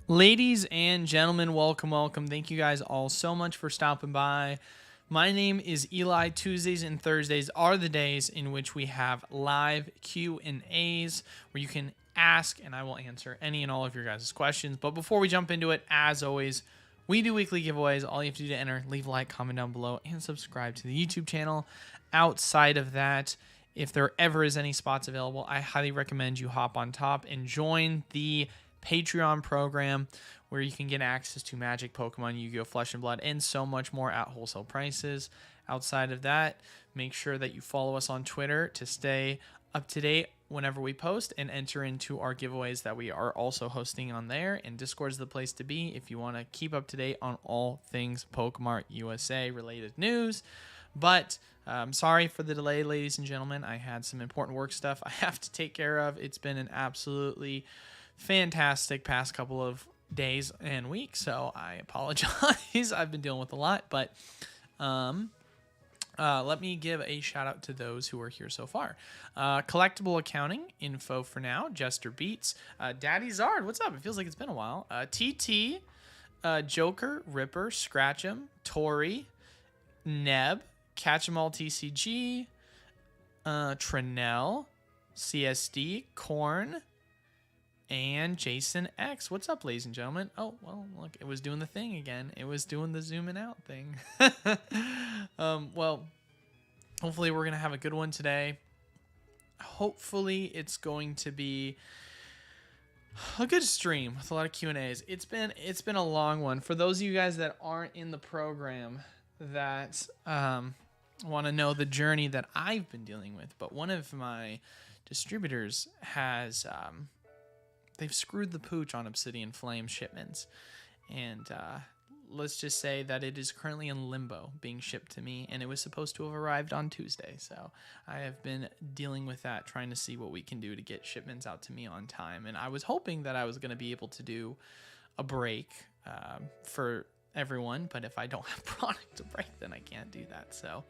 Ladies and gentlemen, welcome. Thank you guys all so much for stopping by. My name is Eli. Tuesdays and Thursdays are the days in which we have live Q&As where you can ask and I will answer any and all of your guys' questions. But before we jump into it, as always, we do weekly giveaways. All you have to do to enter, leave a like, comment down below, and subscribe to the YouTube channel. Outside of that, if there ever is any spots available, I highly recommend you hop on top and join the Patreon program where you can get access to Magic, Pokemon, Yu-Gi-Oh, Flesh and Blood, and so much more at wholesale prices. Outside of that, make sure that you follow us on Twitter to stay up to date whenever we post and enter into our giveaways that we are also hosting on there. And Discord is the place to be if you want to keep up to date on all things Pokemon USA related news. But I'm sorry for the delay, ladies and gentlemen. I had some important work stuff I have to take care of. It's been an absolutely fantastic past couple of days and weeks, so I apologize. I've been dealing with a lot, but let me give a shout out to those who are here so far. Collectible accounting info for now. Jester Beats, Daddy Zard, what's up? It feels like it's been a while. TT, Joker, Ripper, Scratch'em, Tori, Neb, Catch 'em All TCG, Trinell, CSD, Corn, and Jason X. What's up, ladies and gentlemen? Oh, well, look, it was doing the thing again. It was doing the zooming out thing. Well, hopefully we're going to have a good one today. Hopefully it's going to be a good stream with a lot of Q&As. It's been a long one. For those of you guys that aren't in the program that want to know the journey that I've been dealing with, but one of my distributors has they've screwed the pooch on Obsidian Flames shipments. And let's just say that it is currently in limbo being shipped to me. And it was supposed to have arrived on Tuesday. So I have been dealing with that, trying to see what we can do to get shipments out to me on time. And I was hoping that I was going to be able to do a break for everyone. But if I don't have product to break, then I can't do that. So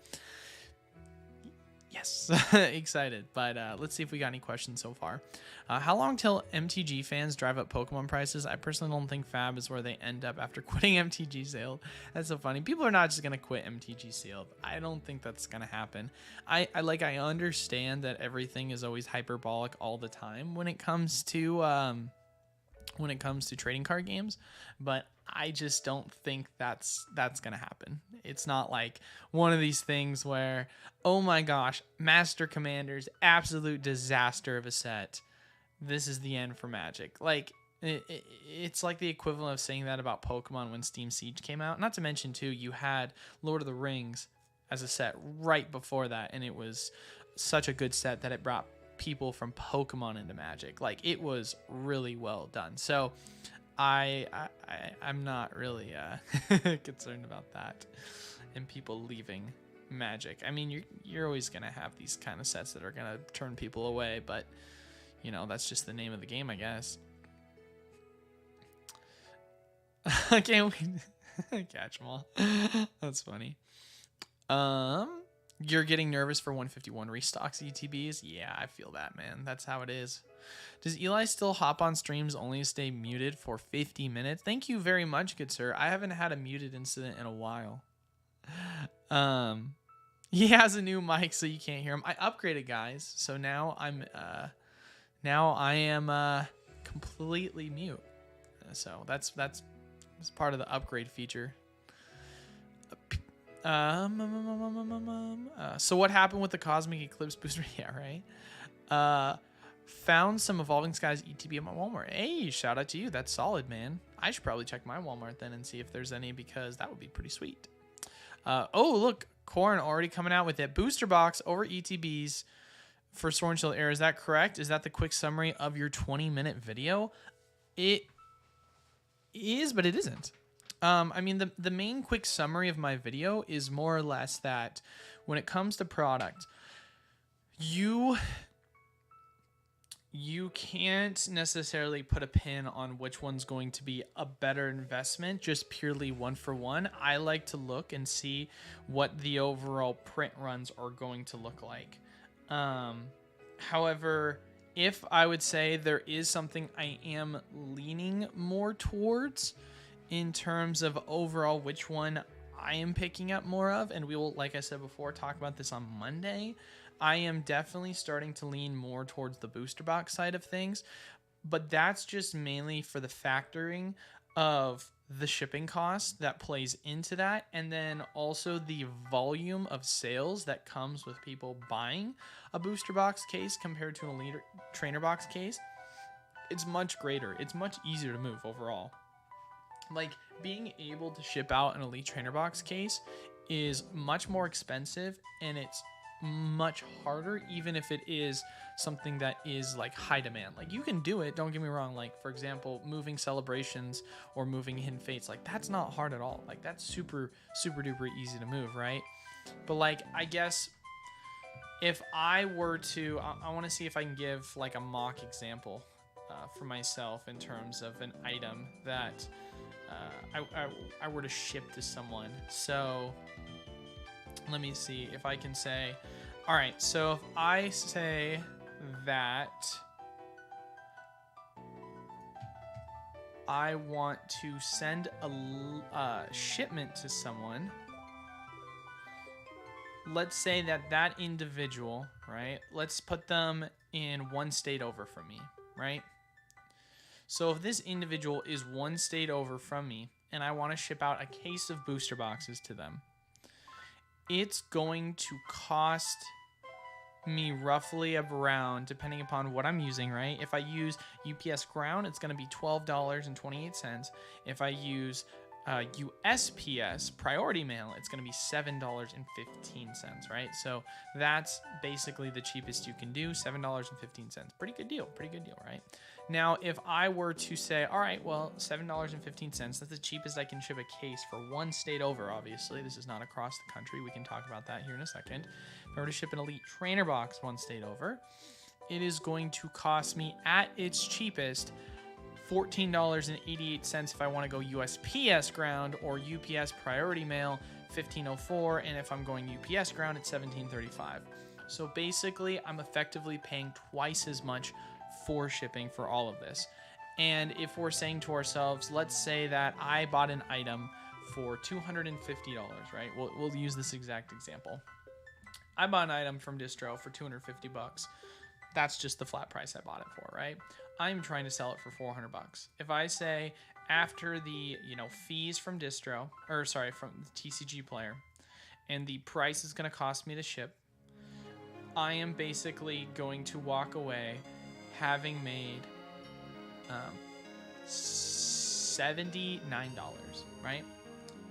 yes, excited. But let's see if we got any questions so far. How long till MTG fans drive up Pokemon prices? I personally don't think Fab is where they end up after quitting MTG sale. That's so funny. People are not just going to quit MTG sale. I don't think that's going to happen. I understand that everything is always hyperbolic all the time when it comes to trading card games, but I just don't think that's going to happen. It's not like one of these things where, oh my gosh, Master Commander's absolute disaster of a set. This is the end for Magic. Like, it's like the equivalent of saying that about Pokemon when Steam Siege came out. Not to mention, too, you had Lord of the Rings as a set right before that, and it was such a good set that it brought people from Pokemon into Magic. Like, it was really well done. So I'm not really concerned about that and people leaving Magic. I mean, you're always gonna have these kind of sets that are gonna turn people away, but you know, that's just the name of the game, I guess. I can't wait. Catch them all. That's funny. You're getting nervous for 151 restocks ETBs? Yeah, I feel that, man. That's how it is. Does Eli still hop on streams only to stay muted for 50 minutes? Thank you very much, good sir. I haven't had a muted incident in a while. He has a new mic, so you can't hear him. I upgraded, guys, so now I am completely mute. So that's part of the upgrade feature. So what happened with the Cosmic Eclipse booster? Yeah, right. Found some Evolving Skies ETB at my Walmart. Hey, shout out to you. That's solid, man. I should probably check my Walmart then and see if there's any, because that would be pretty sweet. Oh, look, Corn already coming out with it. Booster box over ETBs for Sword and Shield Era. Is that correct? Is that the quick summary of your 20-minute video? It is, but it isn't. I mean, the main quick summary of my video is more or less that when it comes to product, you can't necessarily put a pin on which one's going to be a better investment, just purely one for one. I like to look and see what the overall print runs are going to look like. However, if I would say there is something I am leaning more towards in terms of overall which one I am picking up more of, and we will, like I said before, talk about this on Monday. I am definitely starting to lean more towards the booster box side of things, but that's just mainly for the factoring of the shipping cost that plays into that, and then also the volume of sales that comes with people buying a booster box case compared to an elite trainer box case. It's much greater. It's much easier to move overall. Like, being able to ship out an elite trainer box case is much more expensive, and it's much harder, even if it is something that is like high demand. Like, you can do it, don't get me wrong. Like, for example, moving Celebrations or moving Hidden Fates, like, that's not hard at all. Like, that's super duper easy to move, right? But like, I guess if I were to, I want to see if I can give like a mock example for myself in terms of an item that I were to ship to someone. So let me see if I can say, all right, so if I say that I want to send a shipment to someone, let's say that individual, right, let's put them in one state over from me, right? So if this individual is one state over from me and I want to ship out a case of booster boxes to them, it's going to cost me roughly around, depending upon what I'm using, right? If I use UPS Ground, it's going to be $12.28. If I use USPS Priority Mail, it's going to be $7.15, right? So that's basically the cheapest you can do, $7.15. Pretty good deal, right? Now, if I were to say, all right, well, $7.15, that's the cheapest I can ship a case for one state over, obviously. This is not across the country. We can talk about that here in a second. If I were to ship an Elite Trainer box one state over, it is going to cost me, at its cheapest, $14.88 if I want to go USPS Ground, or UPS Priority Mail, $15.04, and if I'm going UPS Ground, it's $17.35. So basically, I'm effectively paying twice as much for shipping for all of this. And if we're saying to ourselves, let's say that I bought an item for $250, right? We'll use this exact example. I bought an item from Distro for $250. That's just the flat price I bought it for, right? I'm trying to sell it for $400. If I say after the, fees from Distro, or sorry, from the TCG player, and the price is going to cost me to ship, I am basically going to walk away having made $79, right?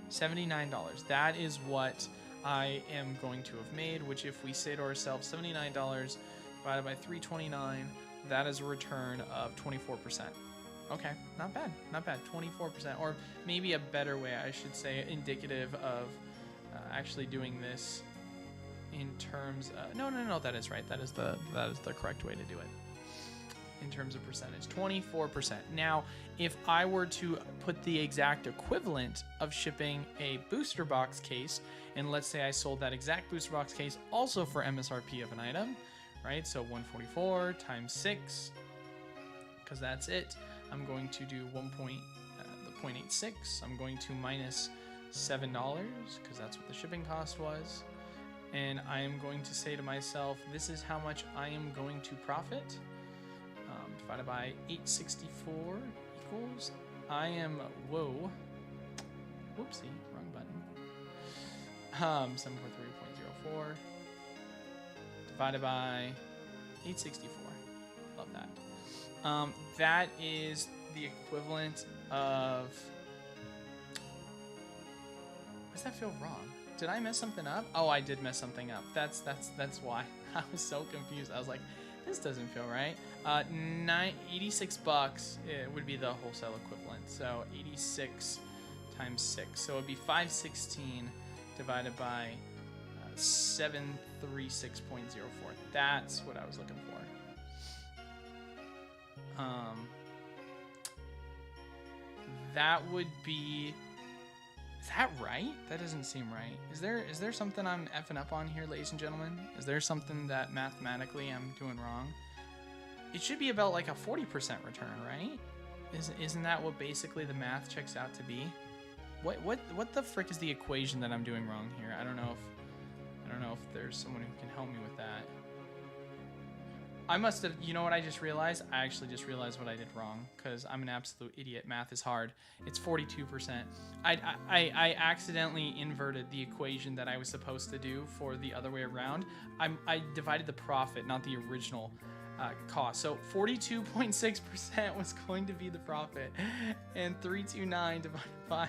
$79. That is what I am going to have made, which if we say to ourselves $79 divided by 329, that is a return of 24%. Okay, not bad, 24%. Or maybe a better way, I should say, indicative of actually doing this in terms of, no, that is right. That is the correct way to do it. In terms of percentage, 24%. Now, if I were to put the exact equivalent of shipping a booster box case, and let's say I sold that exact booster box case also for MSRP of an item, right? So 144 times 6, because that's it. I'm going to do 0.86. I'm going to minus $7, because that's what the shipping cost was. And I am going to say to myself, this is how much I am going to profit. Divided by 864 equals, I am, whoopsie, wrong button. 743.04 divided by 864. Love that. That is the equivalent of, does that feel wrong? Did I mess something up? Oh, I did mess something up. That's why. I was so confused. I was like, this doesn't feel right. $86 would be the wholesale equivalent. So 86 times 6. So it would be 516 divided by 736.04. That's what I was looking for. That would be... Is that right? That doesn't seem right. Is there something I'm effing up on here, ladies and gentlemen? Is there something that mathematically I'm doing wrong? it should be about like a 40% return, right? Isn't that what basically the math checks out to be? What the frick is the equation that I'm doing wrong here? I don't know if there's someone who can help me with that. I must have, you know what I just realized? I actually just realized what I did wrong because I'm an absolute idiot. Math is hard. It's 42%. I accidentally inverted the equation that I was supposed to do for the other way around. I divided the profit, not the original cost. So 42.6% was going to be the profit, and 329 divided by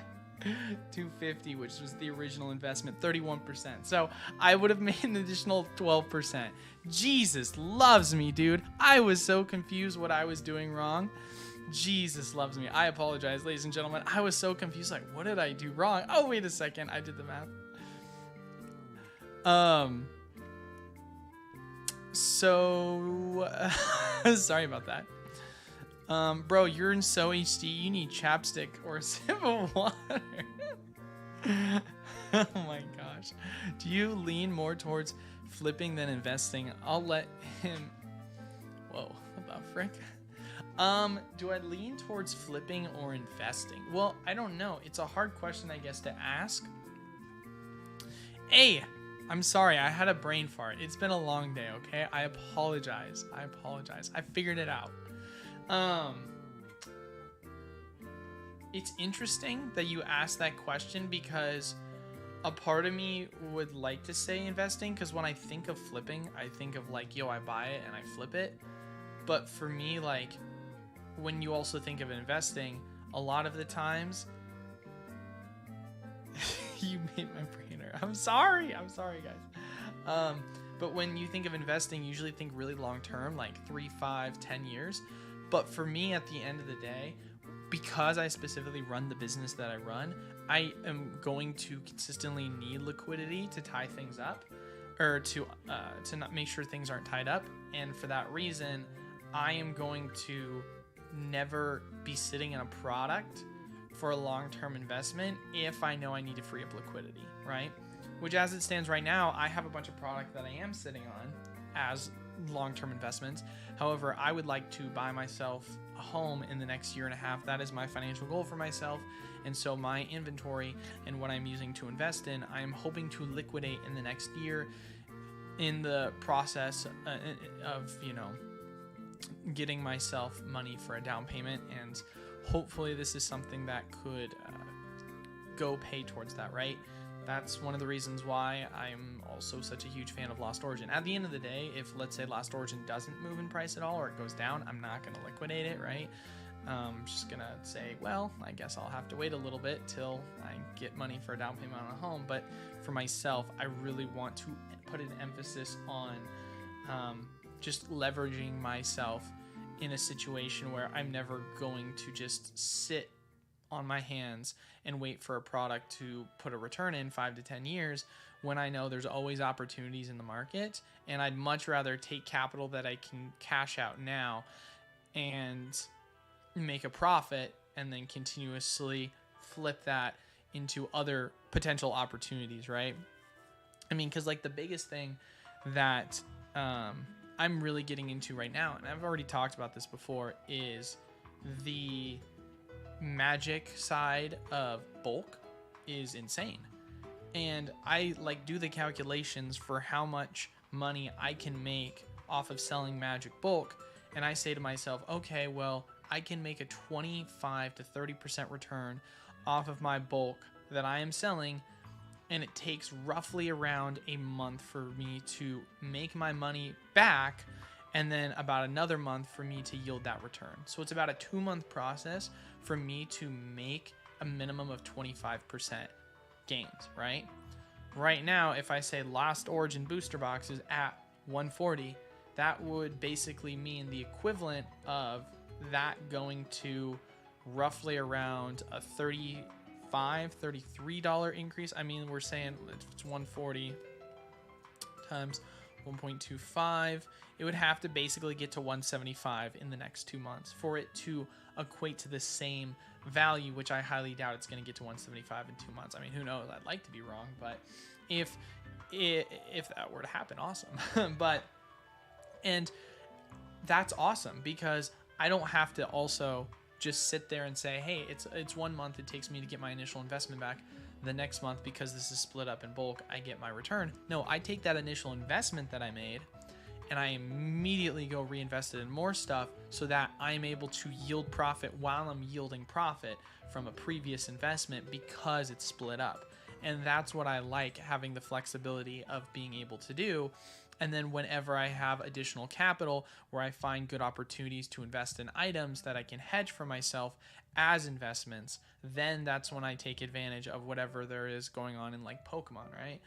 250, which was the original investment, 31%. So I would have made an additional 12%. Jesus loves me, dude. I was so confused what I was doing wrong. Jesus loves me. I apologize, ladies and gentlemen. I was so confused. Like, what did I do wrong? Oh, wait a second. I did the math. So sorry about that. Bro, you're in so HD, you need chapstick or a sip of water. Oh my gosh. Do you lean more towards flipping than investing? I'll let him... Whoa, what the frick? Do I lean towards flipping or investing? Well, I don't know. It's a hard question, I guess, to ask. Hey, I'm sorry. I had a brain fart. It's been a long day, okay? I apologize. I figured it out. It's interesting that you asked that question because a part of me would like to say investing, because when I think of flipping, I think of like, yo, I buy it and I flip it. But for me, like, when you also think of investing, a lot of the times you made my brain hurt. I'm sorry guys. But when you think of investing, you usually think really long term, like 3, 5, 10 years. But for me, at the end of the day, because I specifically run the business that I run, I am going to consistently need liquidity to tie things up, or to not make sure things aren't tied up. And for that reason, I am going to never be sitting in a product for a long-term investment if I know I need to free up liquidity, right? Which, as it stands right now, I have a bunch of product that I am sitting on as long-term investments. However, I would like to buy myself a home in the next year and a half. That is my financial goal for myself. And so my inventory and what I'm using to invest in, I am hoping to liquidate in the next year in the process of, you know, getting myself money for a down payment. And hopefully this is something that could go pay towards that, right? That's one of the reasons why I'm also such a huge fan of Lost Origin. At the end of the day, if let's say Lost Origin doesn't move in price at all or it goes down, I'm not going to liquidate it, right? I'm just going to say, well, I guess I'll have to wait a little bit till I get money for a down payment on a home. But for myself, I really want to put an emphasis on just leveraging myself in a situation where I'm never going to just sit on my hands and wait for a product to put a return in 5 to 10 years when I know there's always opportunities in the market. And I'd much rather take capital that I can cash out now and make a profit and then continuously flip that into other potential opportunities, right? I mean, because like the biggest thing that I'm really getting into right now, and I've already talked about this before, is the Magic side of bulk is insane. And I like do the calculations for how much money I can make off of selling Magic bulk, and I say to myself, okay, well, I can make a 25 to 30% return off of my bulk that I am selling, and it takes roughly around a month for me to make my money back, and then about another month for me to yield that return. So it's about a 2-month process for me to make a minimum of 25% gains, right? Right now, if I say Lost Origin booster box is at 140, that would basically mean the equivalent of that going to roughly around a $35, $33 increase. I mean, we're saying if it's 140 times 1.25, it would have to basically get to 175 in the next 2 months for it to equate to the same value, which I highly doubt it's going to get to 175 in 2 months. I mean, who knows? I'd like to be wrong, but if that were to happen, awesome. And that's awesome, because I don't have to also just sit there and say, hey, it's 1 month it takes me to get my initial investment back. The next month, because this is split up in bulk, I get my return. No, I take that initial investment that I made and I immediately go reinvest it in more stuff so that I'm able to yield profit while I'm yielding profit from a previous investment, because it's split up. And that's what I like, having the flexibility of being able to do. And then whenever I have additional capital where I find good opportunities to invest in items that I can hedge for myself as investments, then that's when I take advantage of whatever there is going on in like Pokemon, right?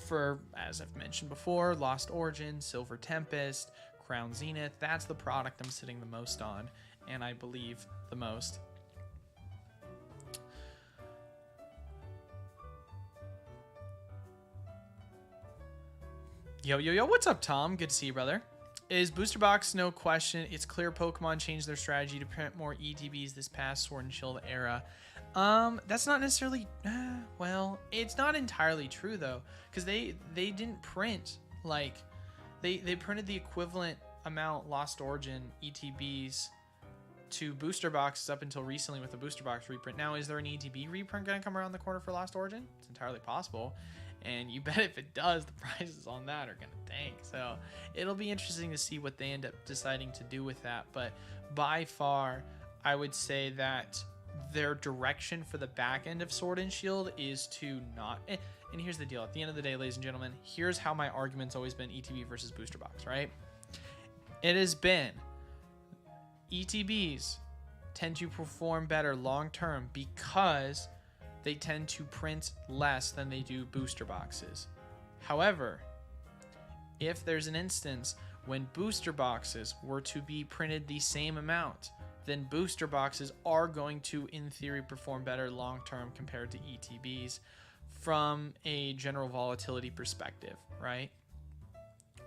For, as I've mentioned before, Lost Origin, Silver Tempest, Crown Zenith, that's the product I'm sitting the most on, and I believe the most. Yo, what's up, Tom? Good to see you, brother. Is Booster Box? No question. It's clear Pokemon changed their strategy to print more ETBs this past Sword and Shield era. That's not necessarily, well, it's not entirely true though, because they didn't print, like, they printed the equivalent amount Lost Origin ETBs to Booster Boxes up until recently with the Booster Box reprint. Now, is there an ETB reprint going to come around the corner for Lost Origin? It's entirely possible. And you bet if it does, the prices on that are going to tank. So it'll be interesting to see what they end up deciding to do with that. But by far, I would say that their direction for the back end of Sword and Shield is to not... And here's the deal. At the end of the day, ladies and gentlemen, here's how my argument's always been ETB versus Booster Box, right? It has been ETBs tend to perform better long term because they tend to print less than they do booster boxes. However, if there's an instance when booster boxes were to be printed the same amount, then booster boxes are going to, in theory, perform better long term compared to ETBs from a general volatility perspective, right?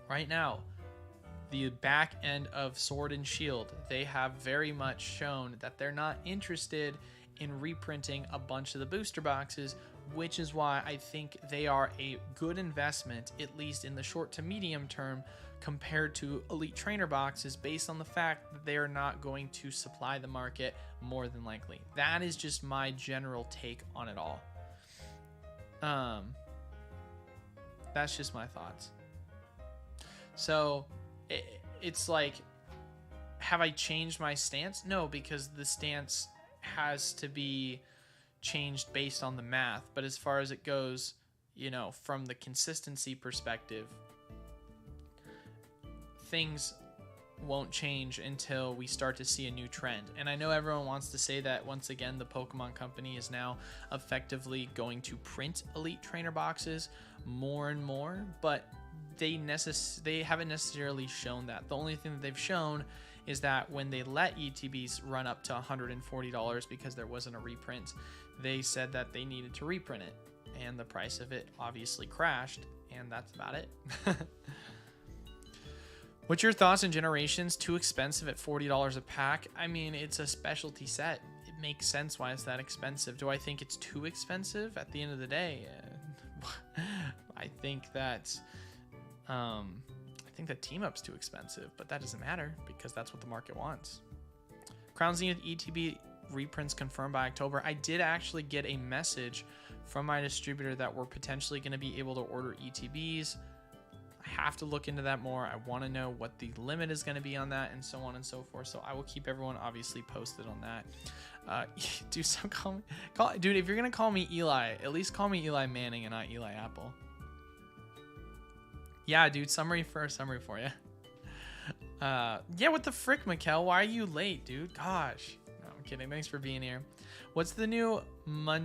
Right now, the back end of Sword and Shield, they have very much shown that they're not interested in reprinting a bunch of the booster boxes, which is why I think they are a good investment, at least in the short to medium term, compared to Elite Trainer boxes, based on the fact that they are not going to supply the market more than likely. That is just my general take on it all. That's just my thoughts. So it's like, have I changed my stance? No, because the stance has to be changed based on the math. But as far as it goes, you know, from the consistency perspective, things won't change until we start to see a new trend. And I know everyone wants to say that, once again, the Pokemon Company is now effectively going to print Elite Trainer boxes more and more, but they haven't necessarily shown that. The only thing that they've shown is that when they let ETBs run up to $140 because there wasn't a reprint, they said that they needed to reprint it, and the price of it obviously crashed, and that's about it. What's your thoughts on Generations? Too expensive at $40 a pack? I mean, it's a specialty set. It makes sense why it's that expensive. Do I think it's too expensive? At the end of the day, I think that Team Up's too expensive, but that doesn't matter because that's what the market wants. Crown Zenith ETB reprints confirmed by October. I did actually get a message from my distributor that we're potentially going to be able to order ETBs. I have to look into that more. I want to know what the limit is going to be on that, and so on and so forth. So I will keep everyone obviously posted on that. Dude, dude, if you're going to call me Eli, at least call me Eli Manning and not Eli Apple. Yeah, dude, summary for you. Yeah, what the frick, Mikkel? Why are you late, dude? Gosh. No, I'm kidding. Thanks for being here. What's the new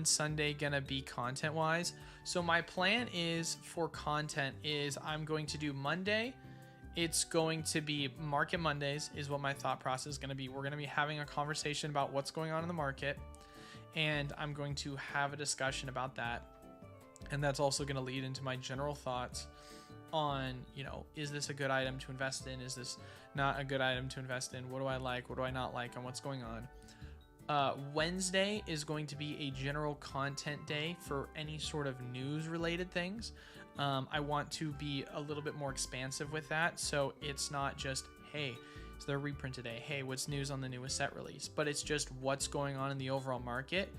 Sunday gonna be content-wise? So my plan is for content is I'm going to do Monday. It's going to be Market Mondays is what my thought process is going to be. We're going to be having a conversation about what's going on in the market, and I'm going to have a discussion about that. And that's also going to lead into my general thoughts on, you know, is this a good item to invest in? Is this not a good item to invest in? What do I like? What do I not like? And what's going on? Wednesday is going to be a general content day for any sort of news related things. I want to be a little bit more expansive with that. So it's not just, hey, So they're reprint today. Hey, what's news on the newest set release? But it's just what's going on in the overall market,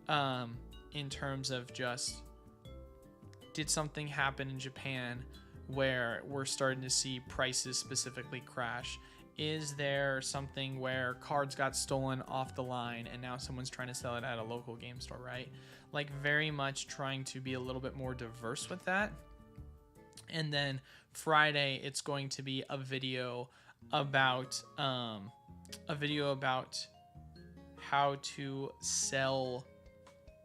in terms of just, did something happen in Japan where we're starting to see prices specifically crash? Is there something where cards got stolen off the line and now someone's trying to sell it at a local game store, right? Like, very much trying to be a little bit more diverse with that. And then Friday, it's going to be a video about how to sell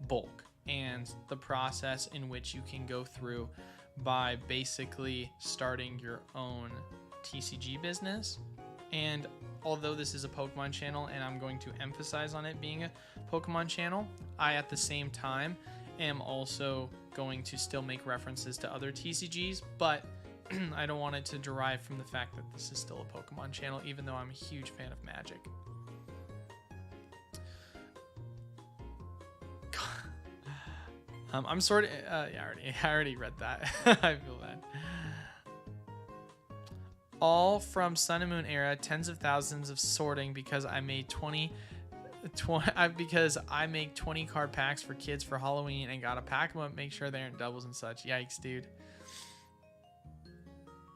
bulk and the process in which you can go through by basically starting your own TCG business. And although this is a Pokemon channel and I'm going to emphasize on it being a Pokemon channel, I at the same time am also going to still make references to other TCGs, but I don't want it to derive from the fact that this is still a Pokemon channel, even though I'm a huge fan of Magic. I'm sort of, yeah, I already read that. I feel bad. All from Sun and Moon era, tens of thousands of sorting because I made 20 because I make 20 card packs for kids for Halloween and gotta pack them up, make sure they aren't doubles and such. Yikes, dude.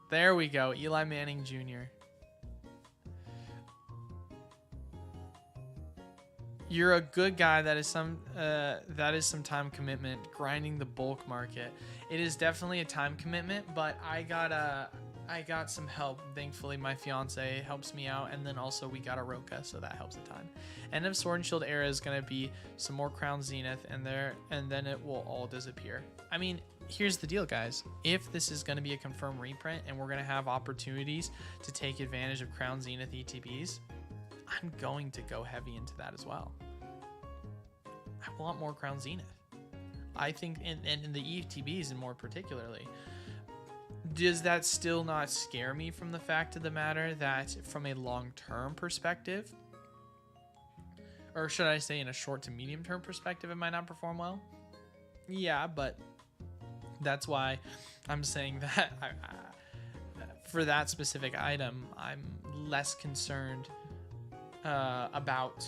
There we go, Eli Manning Jr. You're a good guy. That is some time commitment, grinding the bulk market. It is definitely a time commitment, but I got some help. Thankfully, my fiance helps me out, and then also we got a Roka, so that helps a ton. End of Sword and Shield era is gonna be some more Crown Zenith, and then it will all disappear. I mean, here's the deal, guys. If this is gonna be a confirmed reprint, and we're gonna have opportunities to take advantage of Crown Zenith ETBs, I'm going to go heavy into that as well. I want more Crown Zenith. I think, and in the ETBs, and more particularly. Does that still not scare me from the fact of the matter that from a long-term perspective, or should I say in a short to medium-term perspective, it might not perform well? Yeah, but that's why I'm saying that for that specific item, I'm less concerned about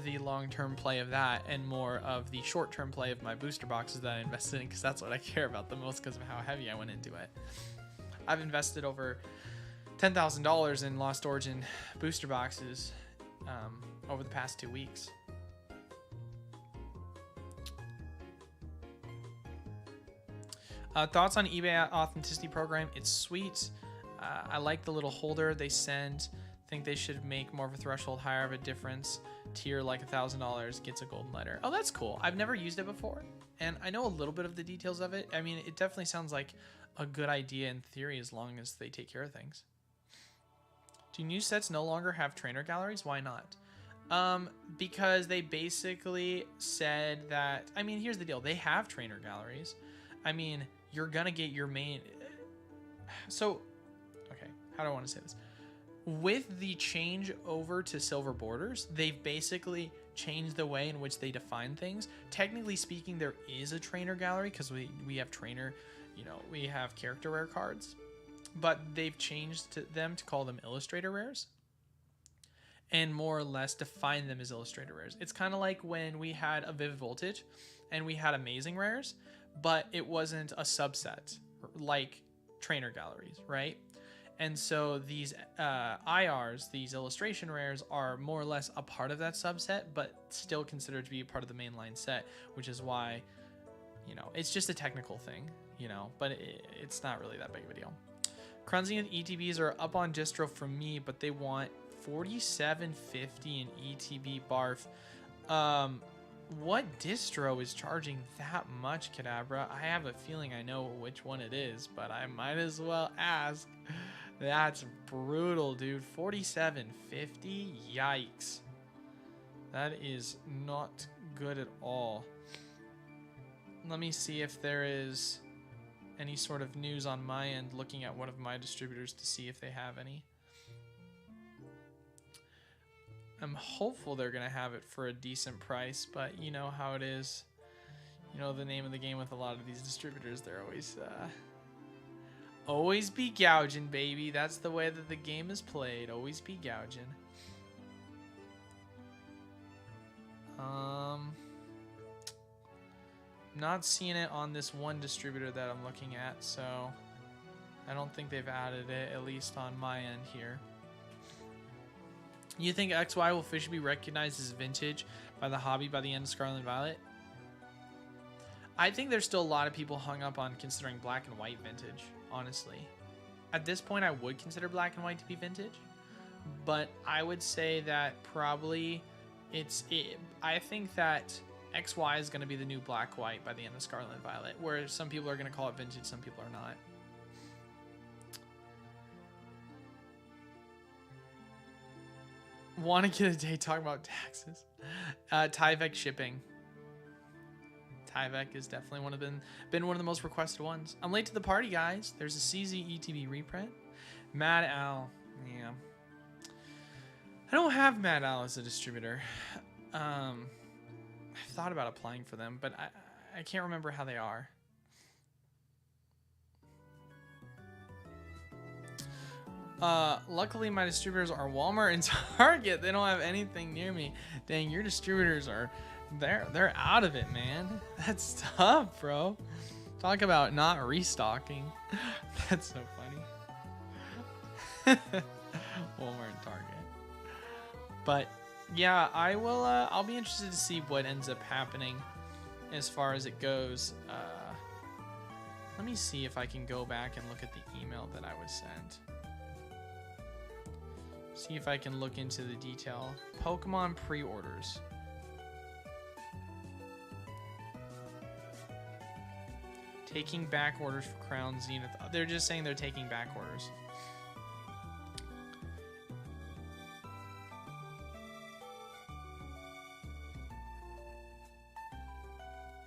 the long-term play of that and more of the short-term play of my booster boxes that I invested in, because that's what I care about the most because of how heavy I went into it. I've invested over $10,000 in Lost Origin booster boxes over the past 2 weeks. Thoughts on eBay authenticity program? It's sweet. I like the little holder they send. Think they should make more of a threshold, higher of a difference tier, like $1,000 gets a golden letter. Oh, that's cool. I've never used it before, and I know a little bit of the details of it. I mean, it definitely sounds like a good idea in theory, as long as they take care of things. Do new sets no longer have trainer galleries? Why not? Because they basically said that, I mean, here's the deal. They have trainer galleries. I mean, you're gonna get your main. So, okay, how do I want to say this? With the change over to silver borders, they've basically changed the way in which they define things. Technically speaking, there is a trainer gallery because we have trainer, we have character rare cards, but they've changed them to call them illustrator rares and more or less define them as illustrator rares. It's kind of like when we had a Vivid Voltage and we had amazing rares, but it wasn't a subset like trainer galleries, right? And so these IRs, these illustration rares, are more or less a part of that subset, but still considered to be a part of the mainline set, which is why, it's just a technical thing, but it's not really that big of a deal. Crown Zenith ETBs are up on distro for me, but they want $47.50 in ETB barf. What distro is charging that much, Kadabra? I have a feeling I know which one it is, but I might as well ask. That's brutal, dude. $47.50? Yikes. That is not good at all. Let me see if there is any sort of news on my end, looking at one of my distributors to see if they have any. I'm hopeful they're going to have it for a decent price, but you know how it is. The name of the game with a lot of these distributors, they're Always be gouging, baby. That's the way that the game is played. Always be gouging. Not seeing it on this one distributor that I'm looking at, so I don't think they've added it, at least on my end here. You think XY will officially be recognized as vintage by the hobby by the end of Scarlet and Violet? I think there's still a lot of people hung up on considering black and white vintage, honestly. At this point, I would consider black and white to be vintage, but I would say that probably I think that XY is going to be the new black-white by the end of Scarlet and Violet, where some people are going to call it vintage, some people are not. Want to get a day talking about taxes? Tyvek shipping. Tyvek is definitely been one of the most requested ones. I'm late to the party, guys. There's a CZ ETB reprint. Mad Owl. Yeah. I don't have Mad Owl as a distributor. I've thought about applying for them, but I can't remember how they are. Luckily my distributors are Walmart and Target. They don't have anything near me. Dang, your distributors are they're out of it, man. That's tough, bro. Talk about not restocking. That's so funny. Walmart and Target. But yeah, I'll be interested to see what ends up happening as far as it goes. Let me see if I can go back and look at the email that I was sent. See if I can look into the detail. Pokemon pre-orders. Taking back orders for Crown Zenith. They're just saying they're taking back orders.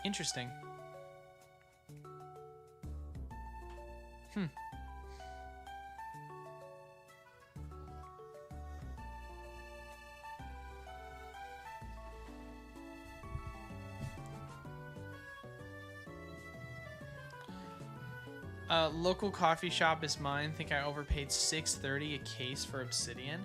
Interesting. Local coffee shop is mine. Think I overpaid $6.30 a case for Obsidian.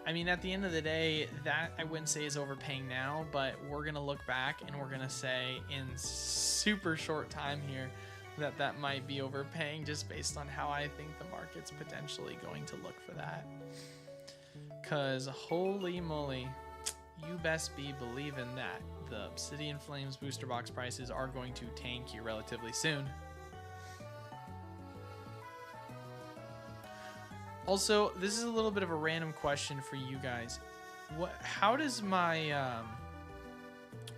I mean, at the end of the day, that I wouldn't say is overpaying now, but we're gonna look back and we're gonna say in super short time here that might be overpaying just based on how I think the market's potentially going to look for that. Cause holy moly, you best be believing that the Obsidian Flames booster box prices are going to tank here relatively soon. Also, this is a little bit of a random question for you guys. How does my,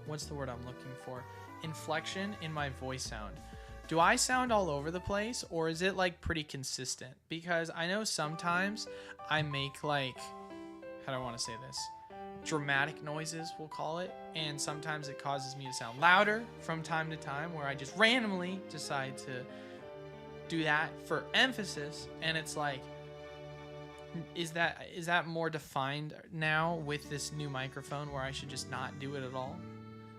what's the word I'm looking for? Inflection in my voice sound. Do I sound all over the place, or is it like pretty consistent? Because I know sometimes I make like, how do I want to say this? Dramatic noises, we'll call it. And sometimes it causes me to sound louder from time to time, where I just randomly decide to do that for emphasis. And it's like, is that more defined now with this new microphone where I should just not do it at all?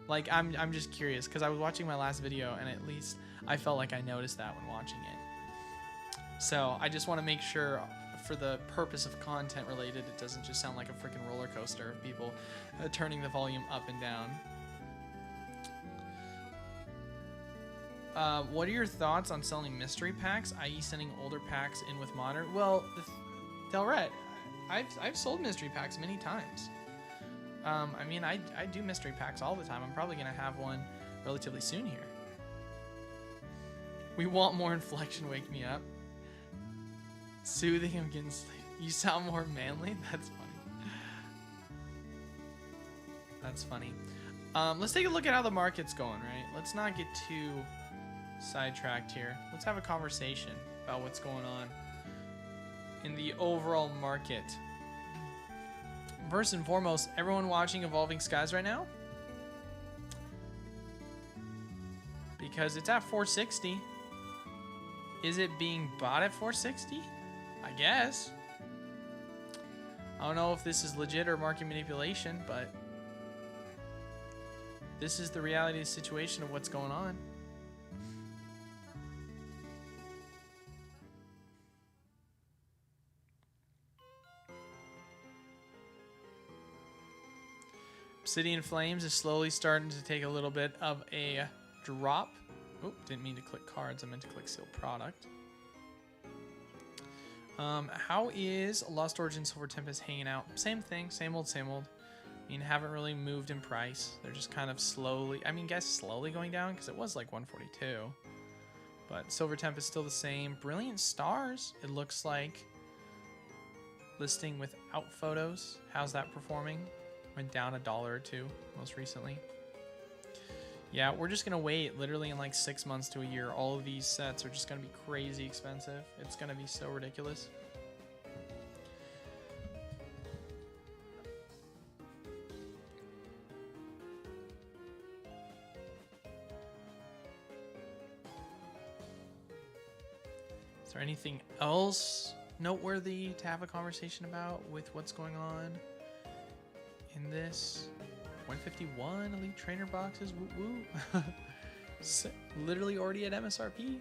Like, I'm just curious, because I was watching my last video and at least I felt like I noticed that when watching it. So I just want to make sure, for the purpose of content related, it doesn't just sound like a freaking roller coaster of people turning the volume up and down. What are your thoughts on selling mystery packs, i.e. sending older packs in with modern? Well, Delret, I've sold mystery packs many times. I mean, I do mystery packs all the time. I'm probably going to have one relatively soon here. We want more inflection, wake me up. Soothing, I'm getting sleep. You sound more manly? That's funny. That's funny. Let's take a look at how the market's going, right? Let's not get too sidetracked here. Let's have a conversation about what's going on in the overall market. First and foremost, everyone watching Evolving Skies right now? Because it's at 460. Is it being bought at 460? I guess. I don't know if this is legit or market manipulation, but this is the reality of the situation of what's going on. Obsidian Flames is slowly starting to take a little bit of a drop. Oh, didn't mean to click cards. I meant to click sealed product. How is Lost Origin Silver Tempest hanging out? Same thing, same old, same old. I mean, haven't really moved in price. They're just kind of slowly, I mean, guess slowly going down because it was like 142. But Silver Tempest still the same. Brilliant Stars, it looks like. Listing without photos. How's that performing? Went down $1 or $2 most recently. Yeah, we're just gonna wait. Literally in like 6 months to a year, all of these sets are just gonna be crazy expensive. It's gonna be so ridiculous. Is there anything else noteworthy to have a conversation about with what's going on in this? 151 Elite Trainer boxes, woo woo. Literally already at MSRP.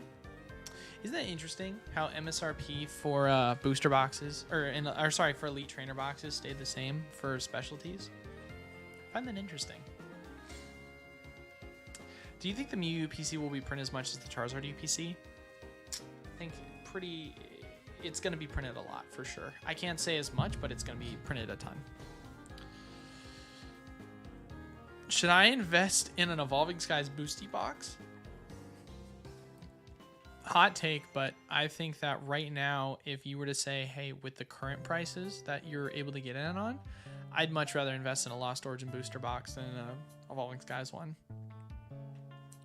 Isn't that interesting how MSRP for booster boxes, or sorry, for Elite Trainer boxes stayed the same for specialties? I find that interesting. Do you think the Mew UPC will be printed as much as the Charizard UPC? I think it's going to be printed a lot for sure. I can't say as much, but it's going to be printed a ton. Should I invest in an Evolving Skies Boosty box? Hot take, but I think that right now, if you were to say, hey, with the current prices that you're able to get in on, I'd much rather invest in a Lost Origin booster box than an Evolving Skies one.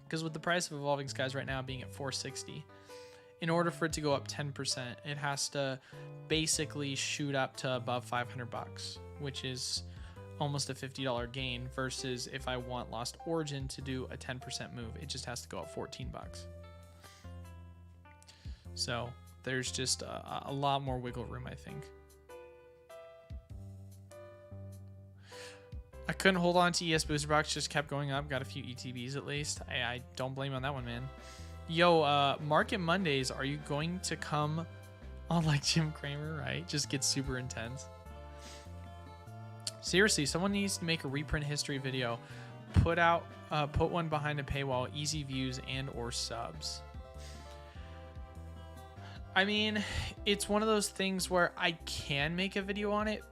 Because with the price of Evolving Skies right now being at $460, in order for it to go up 10%, it has to basically shoot up to above $500, which is almost a $50 gain, versus if I want Lost Origin to do a 10% move, it just has to go up $14. So there's just a lot more wiggle room, I think. I couldn't hold on to ES Booster Box, just kept going up, got a few ETBs at least. I don't blame on that one, man. Yo, Market Mondays, are you going to come on like Jim Cramer, right? Just get super intense. Seriously, someone needs to make a reprint history video. Put one behind a paywall, easy views and or subs. I mean, it's one of those things where I can make a video on it,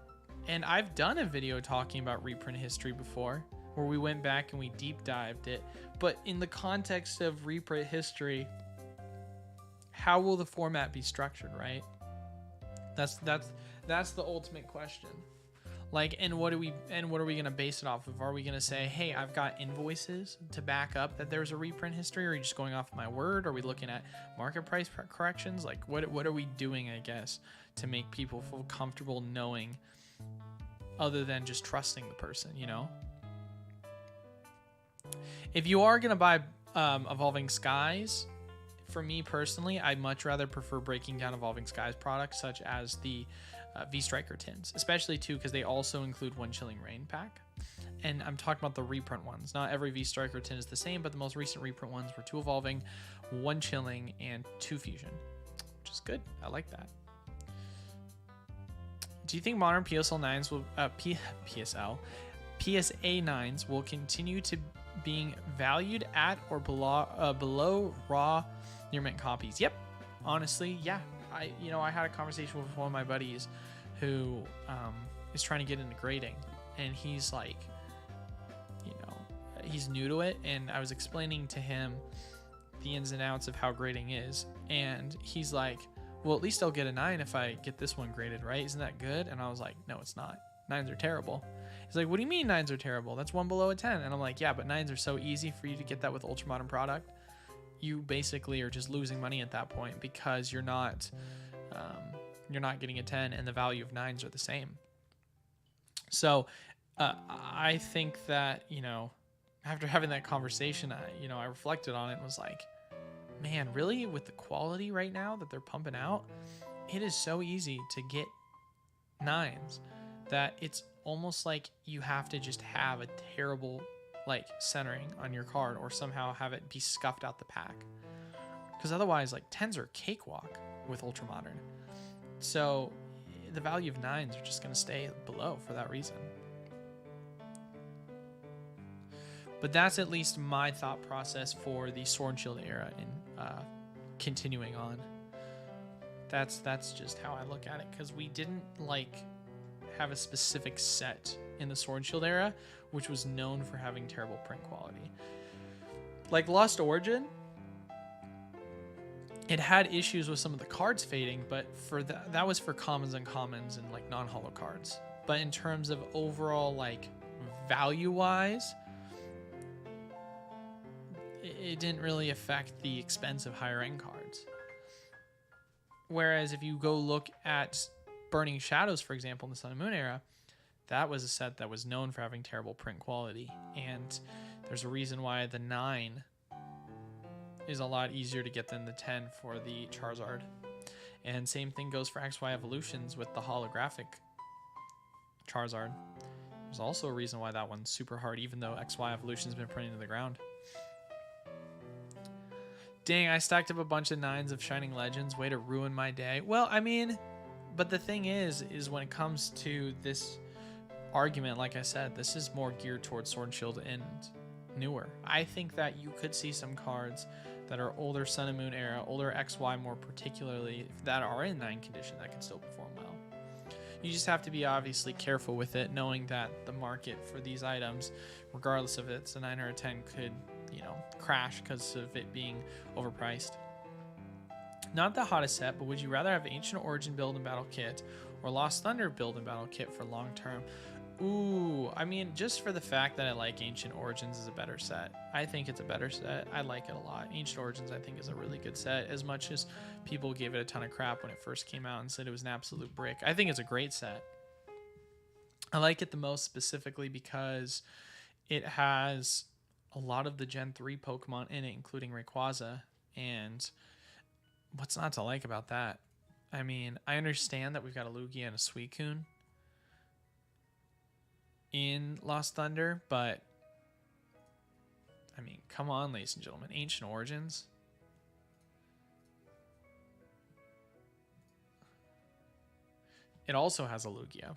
and I've done a video talking about reprint history before, where we went back and we deep dived it. But in the context of reprint history, how will the format be structured, right? That's the ultimate question. Like, and what are we gonna base it off of? Are we gonna say, hey, I've got invoices to back up that there's a reprint history, or are you just going off of my word? Are we looking at market price corrections? Like, what are we doing, I guess, to make people feel comfortable knowing, other than just trusting the person, you know? If you are gonna buy Evolving Skies, for me personally, I'd much rather prefer breaking down Evolving Skies products such as the V-Striker tins, especially too because they also include one Chilling Rain pack. And I'm talking about the reprint ones. Not every V-Striker tin is the same, but the most recent reprint ones were 2 Evolving, 1 Chilling, and 2 Fusion, which is good. I like that. Do you think modern PSL 9s will PSA 9s will continue to being valued at or below raw near mint copies? Yep, honestly, yeah. I had a conversation with one of my buddies who is trying to get into grading, and he's like, he's new to it, and I was explaining to him the ins and outs of how grading is, and he's like, well, at least I'll get a 9 if I get this one graded, right? Isn't that good? And I was like, no, it's not. 9s are terrible. He's like, what do you mean 9s are terrible? That's 1 below a 10. And I'm like, yeah, but 9s are so easy for you to get that with ultramodern product. You basically are just losing money at that point because you're not getting a 10, and the value of 9s are the same. So I think that, after having that conversation, I reflected on it and was like, man, really, with the quality right now that they're pumping out, it is so easy to get 9s that it's almost like you have to just have a terrible centering on your card, or somehow have it be scuffed out the pack, because otherwise 10s are cakewalk with ultramodern. So the value of 9s are just going to stay below for that reason. But that's at least my thought process for the Sword and Shield era and continuing on. That's just how I look at it, because we didn't like have a specific set in the Sword and Shield era, which was known for having terrible print quality. Like Lost Origin, it had issues with some of the cards fading, but for that was for commons and like non-holo cards. But in terms of overall like value-wise, it didn't really affect the expensive higher-end cards. Whereas if you go look at Burning Shadows, for example, in the Sun and Moon era, that was a set that was known for having terrible print quality. And there's a reason why the 9 is a lot easier to get than the 10 for the Charizard. And same thing goes for XY Evolutions with the holographic Charizard. There's also a reason why that one's super hard, even though XY Evolution's been printing to the ground. Dang, I stacked up a bunch of 9s of Shining Legends. Way to ruin my day. Well, I mean, but the thing is when it comes to this argument, like I said, this is more geared towards Sword and Shield and newer. I think that you could see some cards that are older Sun and Moon era, older XY more particularly, that are in 9 condition that can still perform well. You just have to be obviously careful with it, knowing that the market for these items, regardless of if it's a 9 or a 10, could, you know, crash because of it being overpriced. Not the hottest set, but would you rather have Ancient Origin build and battle kit or Lost Thunder build and battle kit for long term? Ooh, I mean, just for the fact that I like Ancient Origins is a better set. I think it's a better set. I like it a lot. Ancient Origins, I think, is a really good set, as much as people gave it a ton of crap when it first came out and said it was an absolute brick. I think it's a great set. I like it the most specifically because it has a lot of the Gen 3 Pokemon in it, including Rayquaza, and what's not to like about that? I mean, I understand that we've got a Lugia and a Suicune in Lost Thunder, but I mean, come on, ladies and gentlemen. Ancient Origins. It also has a Lugia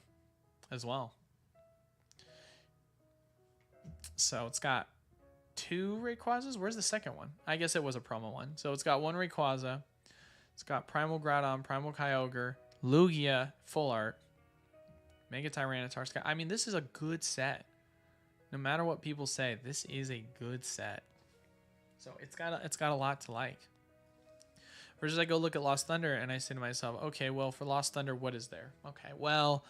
as well. So it's got 2 Rayquazas. Where's the second one? I guess it was a promo one. So it's got 1 Rayquaza. It's got Primal Groudon, Primal Kyogre, Lugia, Full Art, Mega Tyranitar. I mean, this is a good set. No matter what people say, this is a good set. So it's got a lot to like. Versus I go look at Lost Thunder and I say to myself, okay, well, for Lost Thunder, what is there? Okay, well,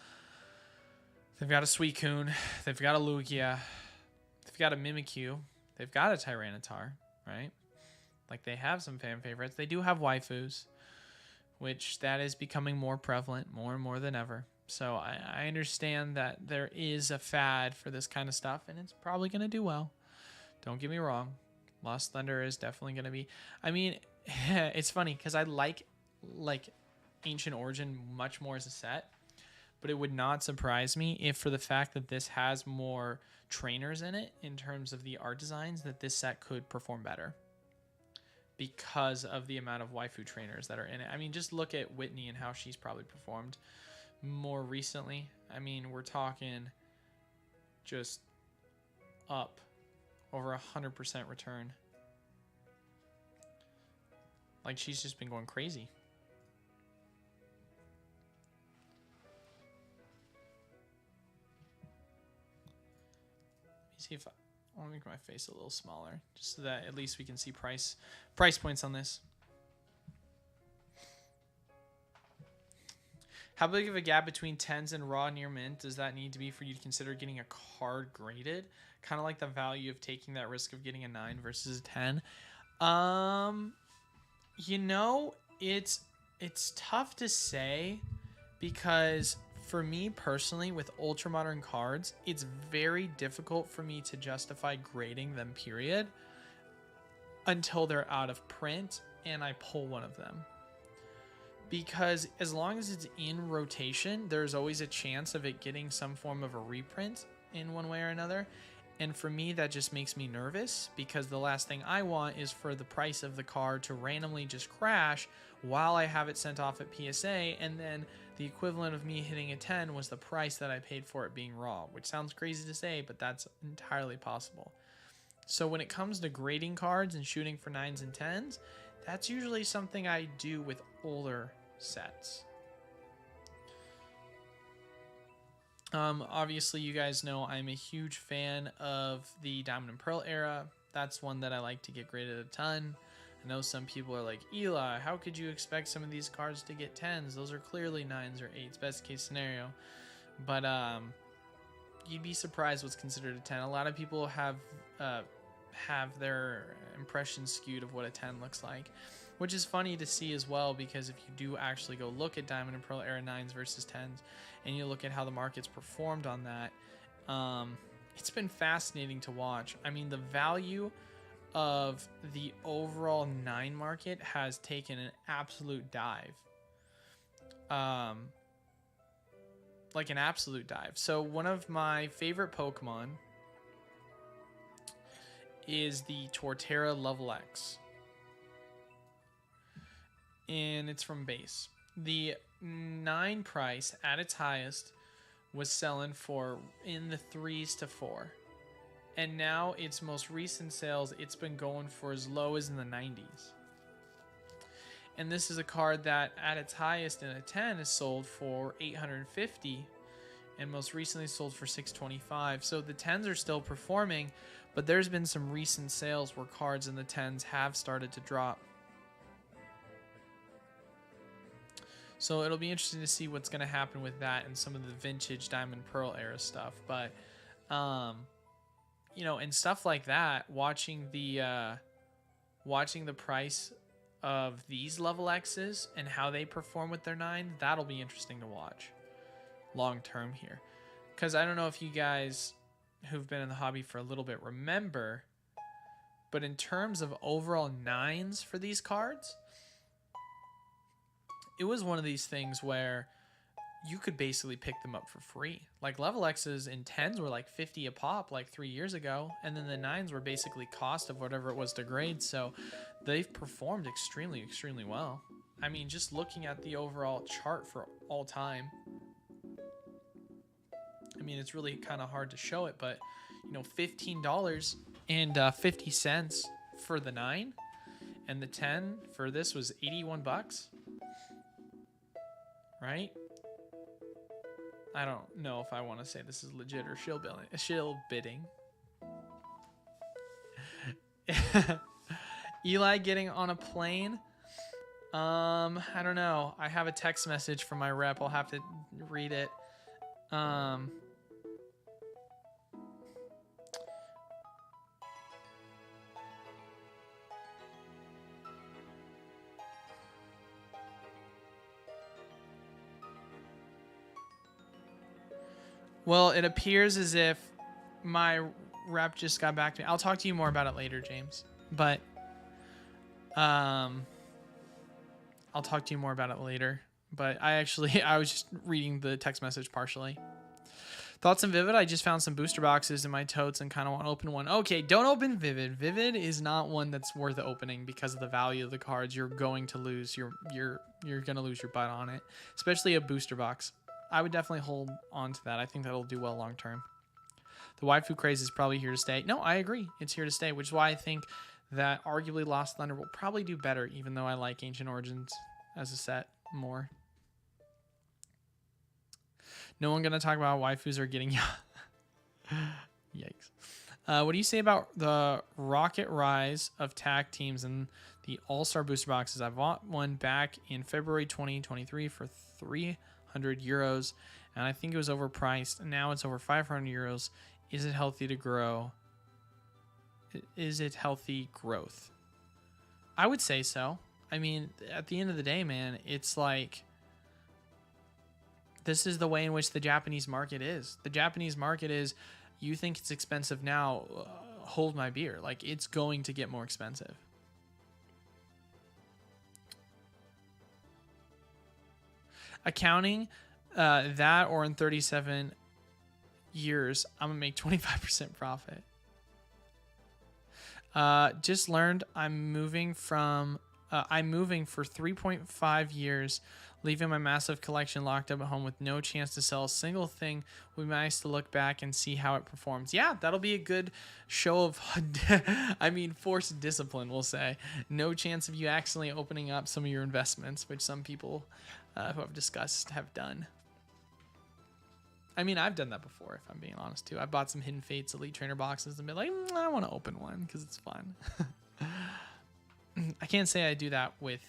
they've got a Suicune, they've got a Lugia, they've got a Mimikyu, they've got a Tyranitar, right? Like, they have some fan favorites. They do have waifus, which that is becoming more prevalent, more and more than ever. So I understand that there is a fad for this kind of stuff, and it's probably going to do well. Don't get me wrong. Lost Thunder is definitely going to be... I mean, it's funny, because I like Ancient Origin much more as a set, but it would not surprise me if, for the fact that this has more trainers in it, in terms of the art designs, that this set could perform better because of the amount of waifu trainers that are in it. I mean, just look at Whitney and how she's probably performed more recently. I mean, we're talking just up over 100% return. Like, she's just been going crazy. Let me see if I'll make my face a little smaller, just so that at least we can see price points on this. How big of a gap between 10s and raw near mint does that need to be for you to consider getting a card graded? Kind of like the value of taking that risk of getting a 9 versus a 10. You know, it's tough to say, because for me personally, with ultra modern cards, it's very difficult for me to justify grading them, period, until they're out of print and I pull one of them. Because as long as it's in rotation, there's always a chance of it getting some form of a reprint in one way or another. And for me, that just makes me nervous, because the last thing I want is for the price of the card to randomly just crash while I have it sent off at PSA, and then the equivalent of me hitting a 10 was the price that I paid for it being raw, which sounds crazy to say, but that's entirely possible. So when it comes to grading cards and shooting for 9s and 10s, that's usually something I do with older sets. Obviously, you guys know I'm a huge fan of the Diamond and Pearl era. That's one that I like to get graded a ton. I know some people are like, Eli, how could you expect some of these cards to get 10s? Those are clearly 9s or 8s, best case scenario. But you'd be surprised what's considered a 10. A lot of people have their impressions skewed of what a 10 looks like, which is funny to see as well, because if you do actually go look at Diamond and Pearl era 9s versus 10s, and you look at how the market's performed on that, it's been fascinating to watch. I mean, the value of the overall 9 market has taken an absolute dive. Like an absolute dive. So one of my favorite Pokemon is the Torterra Level X. And it's from base. The 9 price at its highest was selling for in the 3s to 4. And now its most recent sales, it's been going for as low as in the 90s. And this is a card that at its highest in a 10 is sold for $850 and most recently sold for $625. So the 10s are still performing, but there's been some recent sales where cards in the 10s have started to drop. So it'll be interesting to see what's going to happen with that and some of the vintage Diamond Pearl era stuff. But, you know, and stuff like that, watching the price of these level X's and how they perform with their 9, that'll be interesting to watch long term here. Because I don't know if you guys who've been in the hobby for a little bit remember, but in terms of overall 9s for these cards, it was one of these things where you could basically pick them up for free. Like level X's in 10s were like 50 a pop like 3 years ago, and then the 9s were basically cost of whatever it was to grade. So they've performed extremely well. I mean, just looking at the overall chart for all time, I mean, it's really kind of hard to show it, but you know, $15.50 for the 9, and the 10 for this was $81, right? I don't know if I want to say this is legit or shill bidding. Eli getting on a plane. I don't know. I have a text message from my rep. I'll have to read it. Well, it appears as if my rep just got back to me. I'll talk to you more about it later, James. But I'll talk to you more about it later. But I was just reading the text message partially. Thoughts on Vivid? I just found some booster boxes in my totes and kind of want to open one. Okay, don't open Vivid. Vivid is not one that's worth opening because of the value of the cards. You're going to lose you're going to lose your butt on it, especially a booster box. I would definitely hold on to that. I think that'll do well long term. The waifu craze is probably here to stay. No, I agree. It's here to stay, which is why I think that arguably Lost Thunder will probably do better, even though I like Ancient Origins as a set more. No one going to talk about waifus are getting... Yikes. What do you say about the rocket rise of tag teams and the All-Star booster boxes? I bought one back in February 2023 for €300, and I think it was overpriced. And now it's over €500. Is it healthy to grow? Is it healthy growth? I would say so. I mean, at the end of the day, man, it's like... This is the way in which the Japanese market is. The Japanese market is, you think it's expensive now, hold my beer. Like, it's going to get more expensive. Accounting, that or in 37 years, I'm going to make 25% profit. Just learned I'm moving for 3.5 years Leaving my massive collection locked up at home with no chance to sell a single thing, we managed to look back and see how it performs. Yeah, that'll be a good show of, I mean, forced discipline, we'll say. No chance of you accidentally opening up some of your investments, which some people who I've discussed have done. I mean, I've done that before, if I'm being honest, too. I bought some Hidden Fates Elite Trainer boxes and been like, I want to open one because it's fun. I can't say I do that with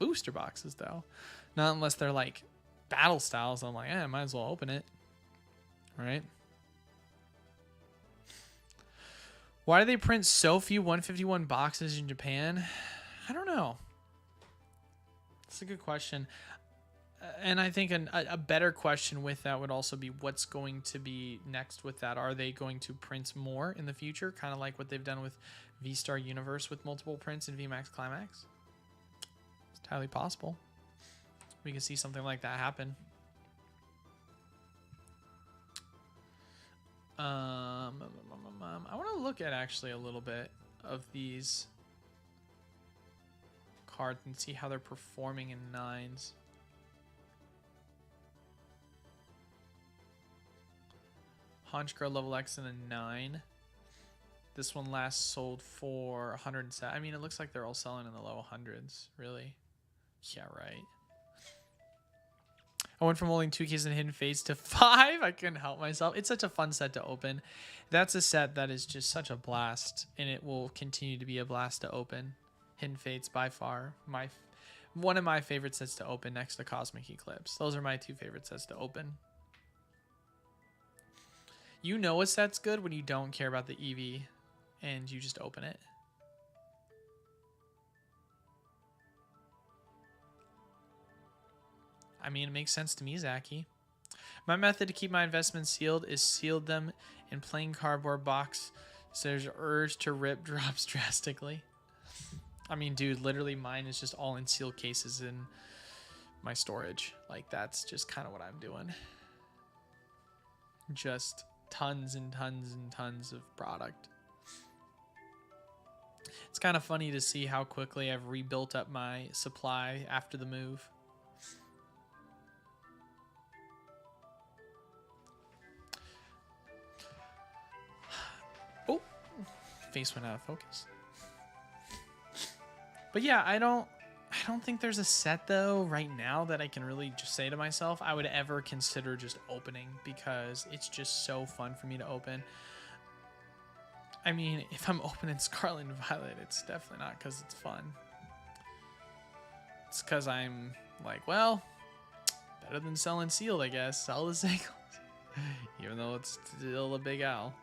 booster boxes, though. Not unless they're like battle styles. I'm like, I might as well open it. Right? Why do they print so few 151 boxes in Japan? I don't know. That's a good question. And I think a better question with that would also be what's going to be next with that. Are they going to print more in the future? Kind of like what they've done with V-Star Universe with multiple prints and VMAX Climax? It's entirely possible. We can see something like that happen. I want to look at actually a little bit of these cards and see how they're performing in 9s. Honchkrow level X in a 9. This one last sold for 107. I mean, it looks like they're all selling in the low hundreds, really. Yeah, right. I went from holding 2 keys and Hidden Fates to 5. I couldn't help myself. It's such a fun set to open. That's a set that is just such a blast, and it will continue to be a blast to open. Hidden Fates, by far, one of my favorite sets to open next to Cosmic Eclipse. Those are my 2 favorite sets to open. You know a set's good when you don't care about the EV and you just open it. I mean, it makes sense to me, Zachy. My method to keep my investments sealed is sealed them in plain cardboard box so there's urge to rip drops drastically. I mean, dude, literally mine is just all in sealed cases in my storage. Like, that's just kind of what I'm doing. Just tons and tons and tons of product. It's kind of funny to see how quickly I've rebuilt up my supply after the move. Oh, face went out of focus. But yeah, I don't think there's a set though right now that I can really just say to myself I would ever consider just opening, because it's just so fun for me to open. I mean, if I'm opening Scarlet and Violet, it's definitely not because it's fun. It's because I'm like, well, better than selling sealed, I guess. Sell the singles. Even though it's still a big L.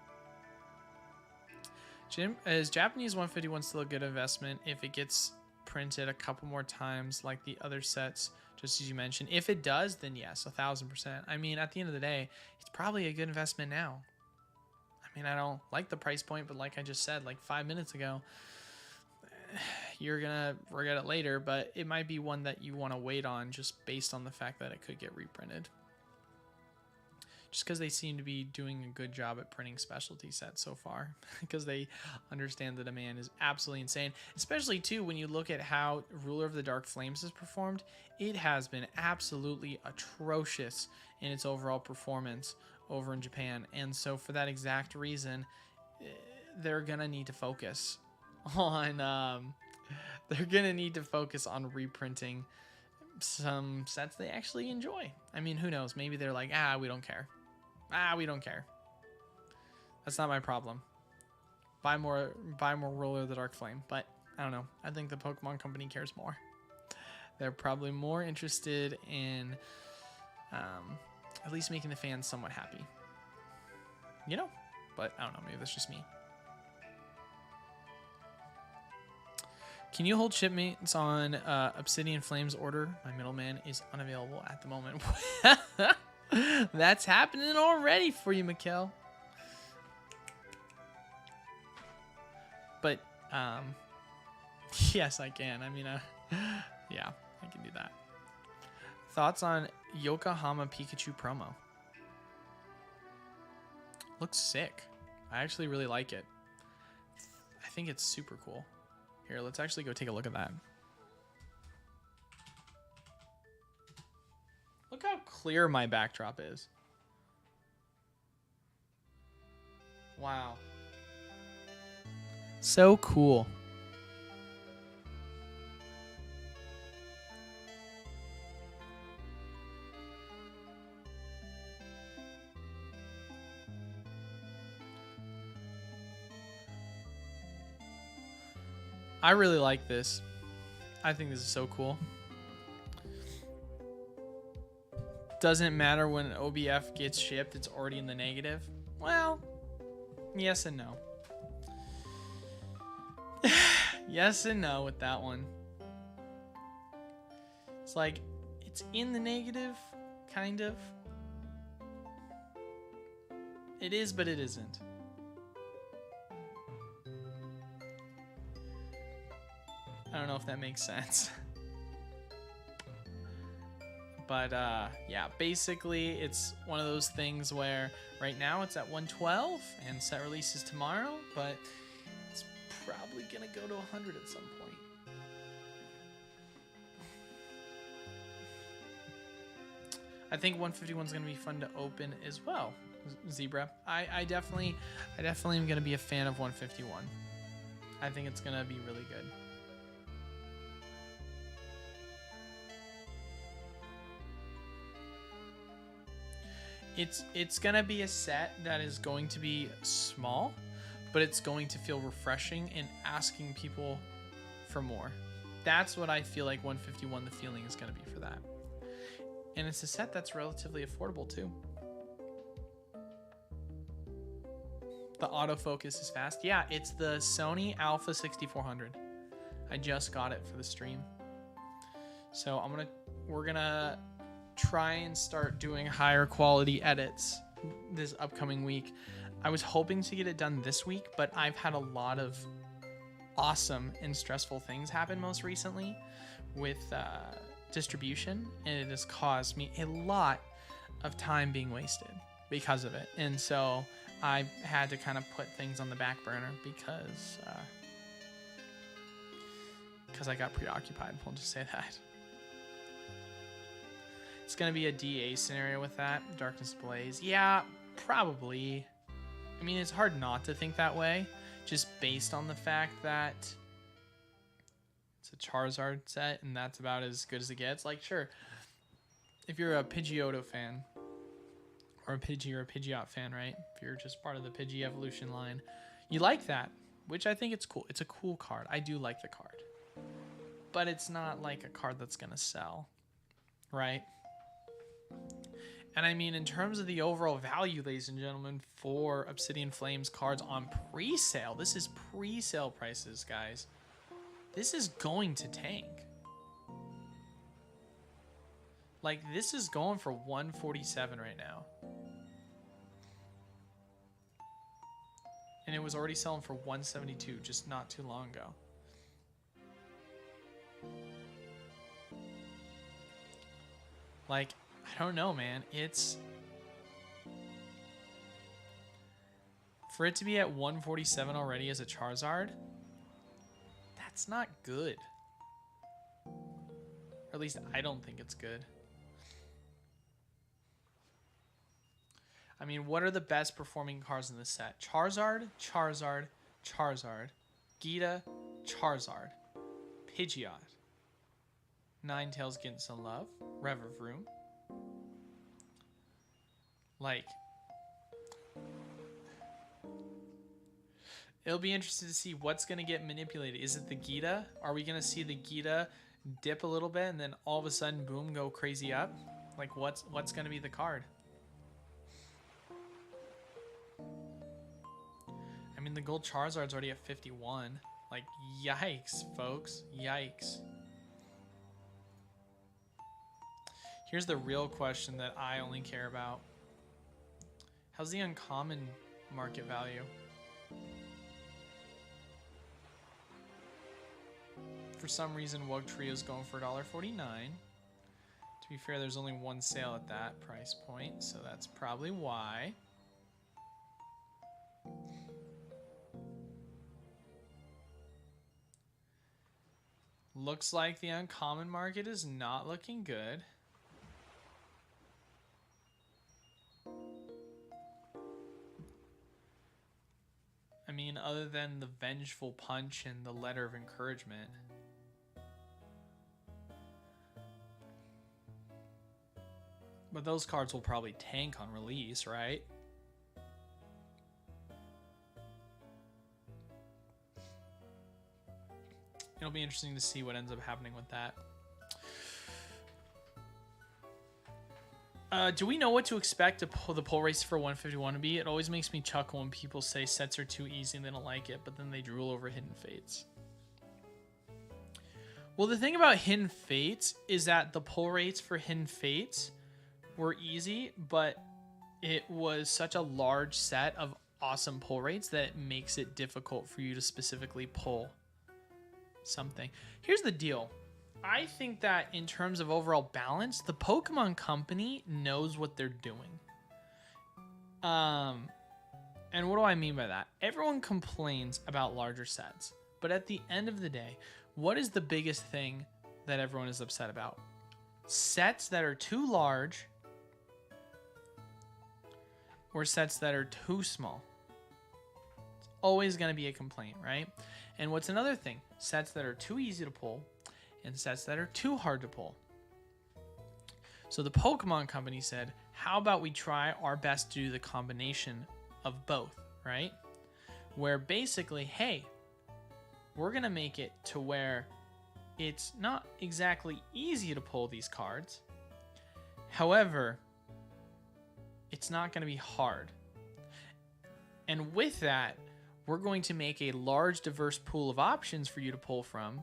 Jim, is Japanese 151 still a good investment if it gets printed a couple more times like the other sets, just as you mentioned? If it does, then yes, 1000%. I mean, at the end of the day, it's probably a good investment now. I mean, I don't like the price point, but like I just said like 5 minutes ago, you're gonna regret it later, but it might be one that you want to wait on just based on the fact that it could get reprinted. Just because they seem to be doing a good job at printing specialty sets so far, because they understand the demand is absolutely insane. Especially too when you look at how Ruler of the Dark Flames has performed, it has been absolutely atrocious in its overall performance over in Japan. And so for that exact reason, they're gonna need to focus on reprinting some sets they actually enjoy. I mean, who knows? Maybe they're like, we don't care. We don't care. That's not my problem. Buy more Ruler of the Dark Flame. But I don't know. I think the Pokemon company cares more. They're probably more interested in at least making the fans somewhat happy. You know? But I don't know. Maybe that's just me. Can you hold shipments on Obsidian Flames order? My middleman is unavailable at the moment. That's happening already for you, Mikkel. But, yes, I can. I mean, yeah, I can do that. Thoughts on Yokohama Pikachu promo? Looks sick. I actually really like it. I think it's super cool. Here, let's actually go take a look at that. Look how clear my backdrop is. Wow. So cool. I really like this. I think this is so cool. Doesn't matter when an OBF gets shipped, it's already in the negative. Well, yes and no. Yes and no with that one. It's like, it's in the negative, kind of. It is, but it isn't. I don't know if that makes sense. But yeah, basically it's one of those things where right now it's at 112 and set releases tomorrow, but it's probably gonna go to 100 at some point. I think 151 is gonna be fun to open as well, Zebra. I definitely am gonna be a fan of 151. I think it's gonna be really good. It's gonna be a set that is going to be small, but it's going to feel refreshing and asking people for more. That's what I feel like 151 the feeling is gonna be for that. And it's a set that's relatively affordable too. The autofocus is fast. Yeah, it's the Sony Alpha 6400. I just got it for the stream. So we're gonna try and start doing higher quality edits this upcoming week. I was hoping to get it done this week, but I've had a lot of awesome and stressful things happen most recently with distribution, and it has caused me a lot of time being wasted because of it. And so I had to kind of put things on the back burner because I got preoccupied. We'll just say that. It's going to be a DA scenario with that. Darkness Blaze. Yeah, probably. I mean, it's hard not to think that way, just based on the fact that it's a Charizard set, and that's about as good as it gets. Like, sure, if you're a Pidgeotto fan, or a Pidgey or a Pidgeot fan, right? If you're just part of the Pidgey evolution line, you like that, which I think it's cool. It's a cool card. I do like the card. But it's not like a card that's going to sell, right? And I mean, in terms of the overall value, ladies and gentlemen, for Obsidian Flames cards on pre-sale, this is pre-sale prices, guys. This is going to tank. Like, this is going for 147 right now. And it was already selling for 172 just not too long ago. Like, I don't know, man. It's... For it to be at 147 already as a Charizard, that's not good. Or at least I don't think it's good. I mean, what are the best performing cards in this set? Charizard, Charizard, Charizard, Gita, Charizard, Pidgeot, Ninetales getting some love, Revavroom. Like, it'll be interesting to see what's going to get manipulated. Is it the Gita? Are we going to see the Gita dip a little bit and then all of a sudden, boom, go crazy up? Like, what's going to be the card? I mean, the gold Charizard's already at 51. Like, yikes, folks. Yikes. Here's the real question that I only care about. How's the uncommon market value? For some reason, Wug Trio's going for $1.49. To be fair, there's only one sale at that price point, so that's probably why. Looks like the uncommon market is not looking good. mean, other than the Vengeful Punch and the Letter of Encouragement. But those cards will probably tank on release, right? It'll be interesting to see what ends up happening with that. Do we know what to expect to pull the pull rates for 151 to be? It always makes me chuckle when people say sets are too easy and they don't like it, but then they drool over Hidden Fates. Well, the thing about Hidden Fates is that the pull rates for Hidden Fates were easy, but it was such a large set of awesome pull rates that it makes it difficult for you to specifically pull something. Here's the deal. I think that in terms of overall balance, the Pokemon Company knows what they're doing. And what do I mean by that? Everyone complains about larger sets, but at the end of the day, what is the biggest thing that everyone is upset about? Sets that are too large or sets that are too small. It's always going to be a complaint, right? And what's another thing? Sets that are too easy to pull and sets that are too hard to pull. So the Pokemon Company said, how about we try our best to do the combination of both, right? Where basically, hey, we're going to make it to where it's not exactly easy to pull these cards. However, it's not going to be hard. And with that, we're going to make a large, diverse pool of options for you to pull from,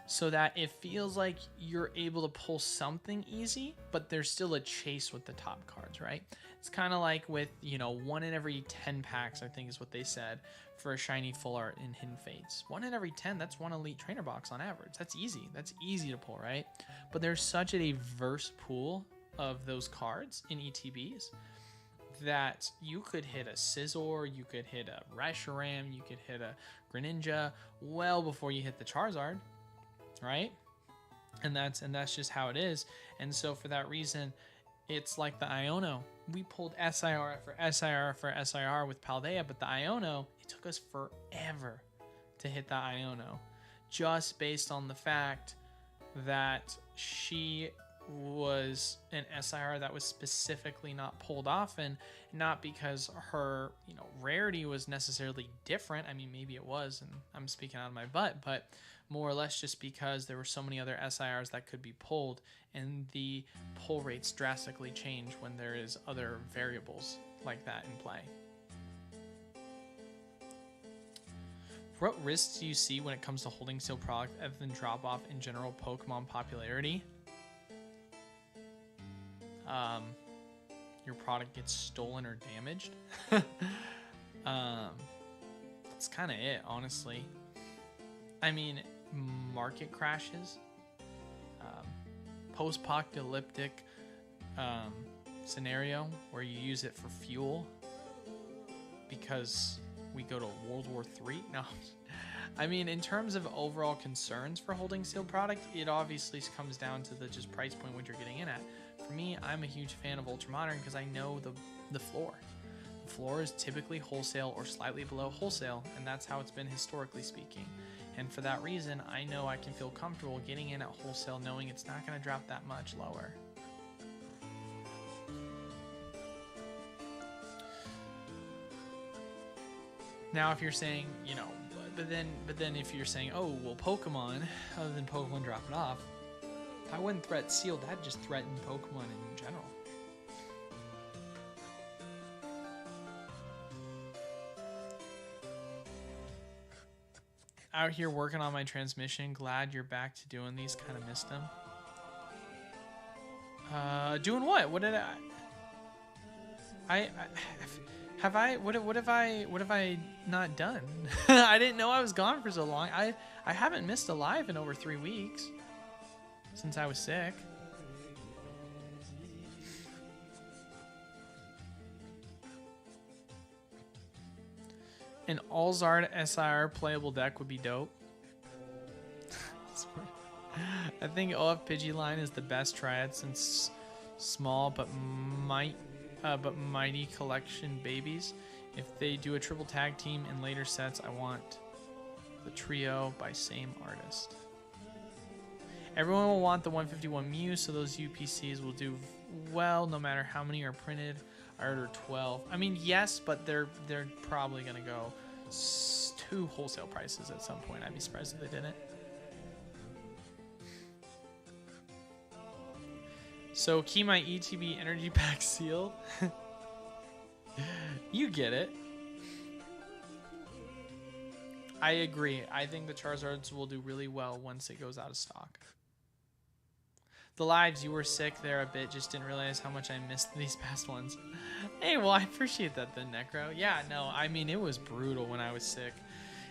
so that it feels like you're able to pull something easy, but there's still a chase with the top cards, right? It's kind of like with, 1 in every 10 packs, I think is what they said, for a shiny full art in Hidden Fates. 1 in every 10, that's 1 elite trainer box on average. That's easy. That's easy to pull, right? But there's such a diverse pool of those cards in ETBs that you could hit a Scizor, you could hit a Reshiram, you could hit a Greninja well before you hit the Charizard, right? And that's just how it is. And so for that reason, it's like the Iono. We pulled SIR for SIR for SIR with Paldea, but the Iono, it took us forever to hit the Iono, just based on the fact that she was an SIR that was specifically not pulled often, not because her rarity was necessarily different. I mean, maybe it was, and I'm speaking out of my butt, but more or less just because there were so many other SIRs that could be pulled, and the pull rates drastically change when there is other variables like that in play. What risks do you see when it comes to holding sealed product other than drop off in general Pokemon popularity? Your product gets stolen or damaged. That's kind of it, honestly. I mean, market crashes, post-apocalyptic scenario where you use it for fuel because we go to World War III. No, I mean, in terms of overall concerns for holding sealed product, it obviously comes down to the just price point what you're getting in at. For me, I'm a huge fan of Ultramodern because I know the floor. The floor is typically wholesale or slightly below wholesale, and that's how it's been historically speaking. And for that reason, I know I can feel comfortable getting in at wholesale knowing it's not going to drop that much lower. Now, if you're saying, but then if you're saying, oh, well, Pokemon, other than Pokemon dropping off, I wouldn't threat sealed, I'd just threaten Pokemon in general. Out here working on my transmission. Glad you're back to doing these. Kind of missed them. Doing what? What did what have I not done? I didn't know I was gone for so long. I haven't missed a live in over 3 weeks since I was sick. An All-Zard SIR playable deck would be dope. I think OF Pidgeyline is the best triad since small but mighty collection babies If they do a triple tag team in later sets, I want the trio by same artist. Everyone will want the 151 Mew, so those UPCs will do well no matter how many are printed. I ordered 12. I mean, yes, but they're probably going to go to wholesale prices at some point. I'd be surprised if they didn't. So keep my ETB energy pack sealed. You get it. I agree. I think the Charizards will do really well once it goes out of stock. The lives, you were sick there a bit, just didn't realize how much I missed these past ones. Hey, well, I appreciate that then, Necro. Yeah, no, I mean, it was brutal when I was sick.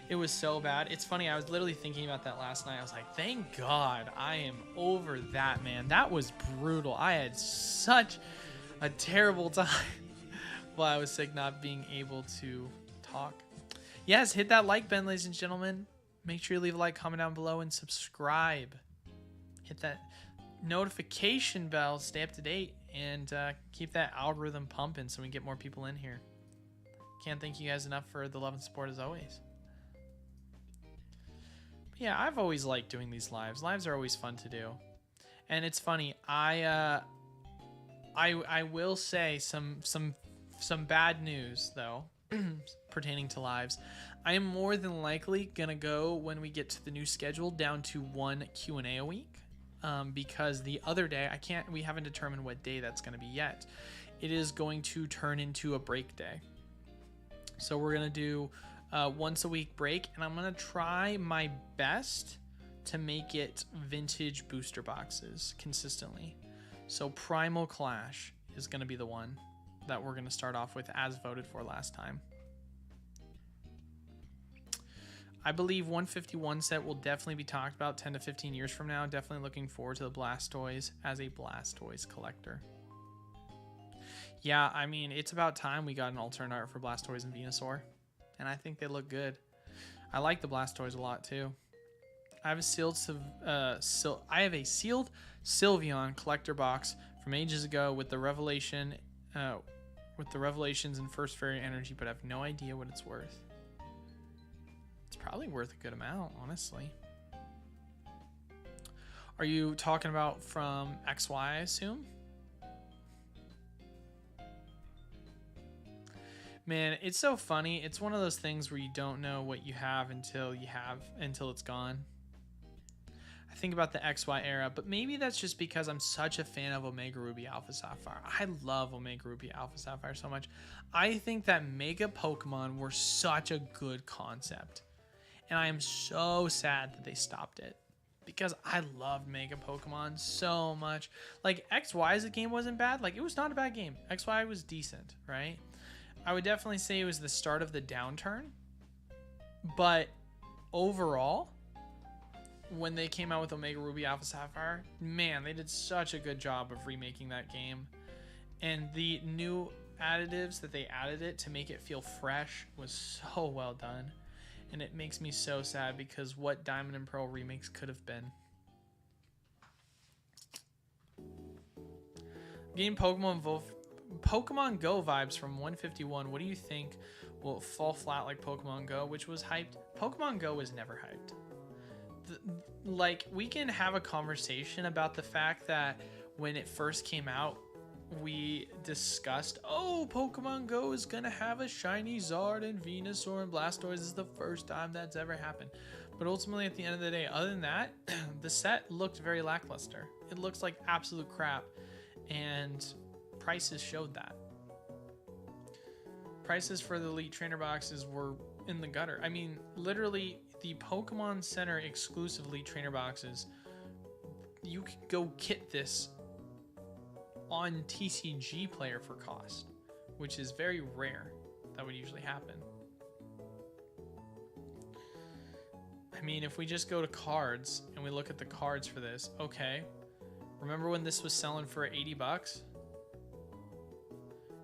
It was so bad. It's funny, I was literally thinking about that last night. I was like, thank God I am over that, man. That was brutal. I had such a terrible time while I was sick, not being able to talk. Yes, hit that like button, ladies and gentlemen. Make sure you leave a like, comment down below, and subscribe. Hit that notification bell, stay up to date, and keep that algorithm pumping so we can get more people in here. Can't thank you guys enough for the love and support as always. But yeah, I've always liked doing these lives. Lives are always fun to do. And it's funny, I will say some bad news though pertaining to lives. I am more than likely gonna go, when we get to the new schedule, down to 1 Q&A a week. Because the other day, we haven't determined what day that's going to be yet. It is going to turn into a break day. So we're going to do once a week break, and I'm going to try my best to make it vintage booster boxes consistently. So Primal Clash is going to be the one that we're going to start off with, as voted for last time. I believe 151 set will definitely be talked about 10 to 15 years from now. Definitely looking forward to the Blastoise as a Blastoise collector. Yeah, I mean, it's about time we got an alternate art for Blastoise and Venusaur. And I think they look good. I like the Blastoise a lot too. I have a sealed Sylveon collector box from ages ago with the revelations and first fairy energy, but I have no idea what it's worth. It's probably worth a good amount, honestly. Are you talking about from XY, I assume? Man, it's so funny. It's one of those things where you don't know what you have until it's gone. I think about the XY era, but maybe that's just because I'm such a fan of Omega Ruby Alpha Sapphire. I love Omega Ruby Alpha Sapphire so much. I think that Mega Pokemon were such a good concept. And I am so sad that they stopped it, because I loved Mega Pokemon so much. Like, XY as a game wasn't bad. Like, it was not a bad game. XY was decent, right? I would definitely say it was the start of the downturn. But overall, when they came out with Omega Ruby Alpha Sapphire, man, they did such a good job of remaking that game. And the new additives that they added it to make it feel fresh was so well done. And it makes me so sad, because what Diamond and Pearl remakes could have been. Getting Pokemon Go vibes from 151. What do you think will fall flat like Pokemon Go, which was hyped? Pokemon Go was never hyped. Like, we can have a conversation about the fact that when it first came out, we discussed, oh, Pokemon Go is gonna have a shiny Zard and Venusaur and Blastoise. This is the first time that's ever happened. But ultimately, at the end of the day, other than that, the set looked very lackluster. It looks like absolute crap, and prices showed that. Prices for the Elite Trainer boxes were in the gutter. I mean, literally, the Pokemon Center exclusive Elite Trainer boxes, you could go kit this on TCG Player for cost, which is very rare. That would usually happen. I mean, if we just go to cards and we look at the cards for this, okay, remember when this was selling for 80 bucks?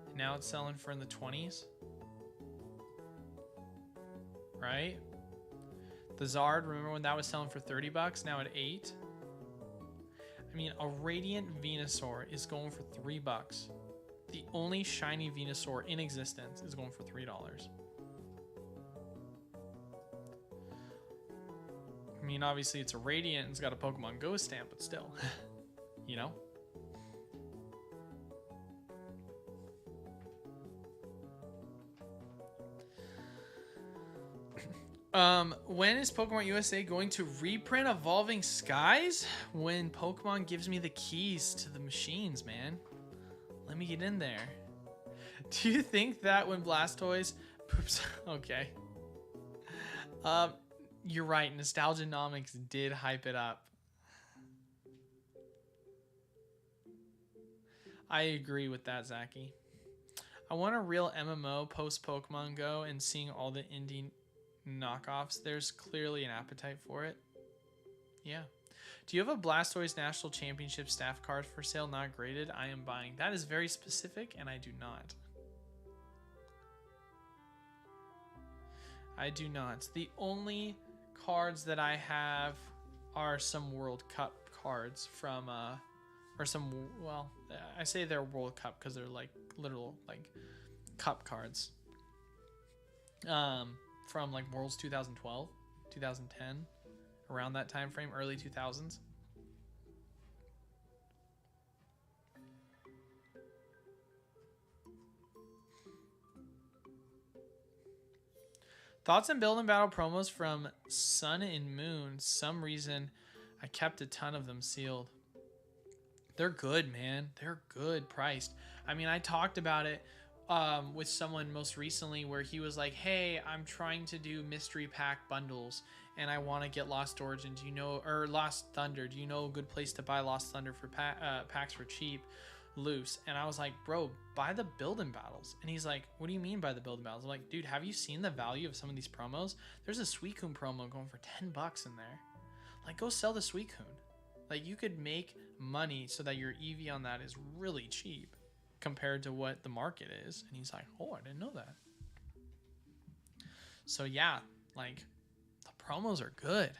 And now it's selling for in the 20s, right? The Zard, remember when that was selling for 30 bucks? Now at 8. I mean, a Radiant Venusaur is going for $3. The only shiny Venusaur in existence is going for $3. I mean, obviously it's a Radiant and it's got a Pokemon Go stamp, but still, you know? When is Pokemon USA going to reprint Evolving Skies? When Pokemon gives me the keys to the machines, man. Let me get in there. Do you think that when Blastoise poops... Okay. You're right. Nostalgianomics did hype it up. I agree with that, Zachy. I want a real MMO post Pokemon Go and seeing all the indie knockoffs. There's clearly an appetite for it. Yeah. Do you have a Blastoise National Championship staff card for sale not graded? I am buying. That is very specific, and I do not. I do not. The only cards that I have are some World Cup cards from, or some, well, I say they're World Cup because they're like literal, like, cup cards. From like Worlds 2012, 2010, around that time frame, early 2000s. Thoughts on build and battle promos from Sun and Moon. Some reason I kept a ton of them sealed. They're good, man. They're good priced. I mean, I talked about it with someone most recently where he was like, hey, I'm trying to do mystery pack bundles and I want to get Lost Origin. Do you know, or Lost Thunder? Do you know a good place to buy Lost Thunder for packs for cheap, loose? And I was like, bro, buy the build and battles. And he's like, what do you mean by the build and battles? I'm like, dude, have you seen the value of some of these promos? There's a Suicune promo going for $10 in there. Like, go sell the Suicune. Like, you could make money so that your EV on that is really cheap compared to what the market is. And he's like, oh, I didn't know that. So yeah, like, the promos are good.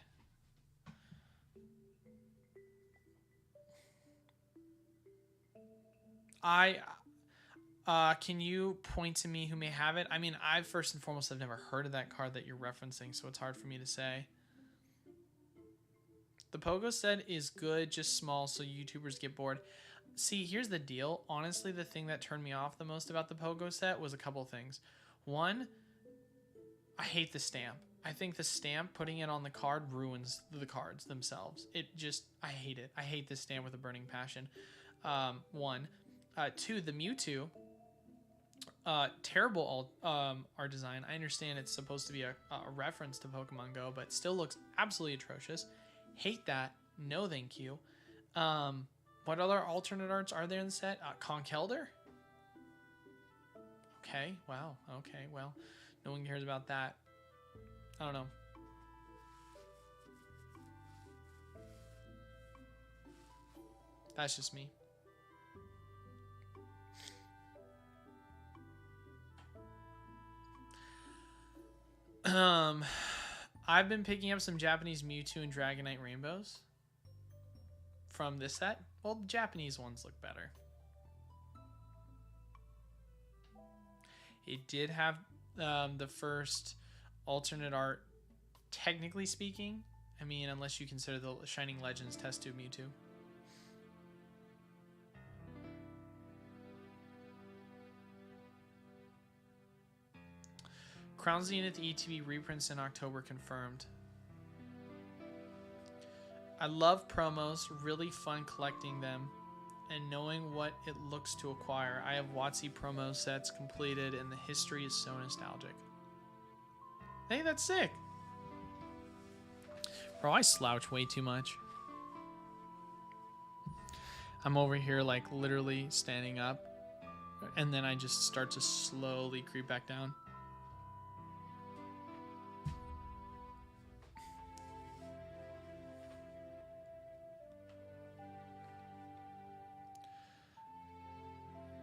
Can you point to me who may have it? I mean, I first and foremost have never heard of that card that you're referencing, so it's hard for me to say. The Pogo set is good, just small, so YouTubers get bored. See, here's the deal. Honestly, the thing that turned me off the most about the Pogo set was a couple things. One, I hate the stamp. I think the stamp, putting it on the card, ruins the cards themselves. It just, I hate it. I hate this stamp with a burning passion. One. Two, the Mewtwo. Terrible art design. I understand it's supposed to be a reference to Pokemon Go, but still looks absolutely atrocious. Hate that. No thank you. What other alternate arts are there in the set? Conkeldurr? Okay, wow. Okay, well, no one cares about that. I don't know. That's just me. I've been picking up some Japanese Mewtwo and Dragonite Rainbows from this set. Well, the Japanese ones look better. It did have the first alternate art, technically speaking. I mean, unless you consider the Shining Legends test tube Mewtwo. Crown Zenith ETB reprints in October confirmed. I love promos, really fun collecting them and knowing what it looks to acquire. I have WotC promo sets completed and the history is so nostalgic. Hey, that's sick. Bro, I slouch way too much. I'm over here like literally standing up and then I just start to slowly creep back down.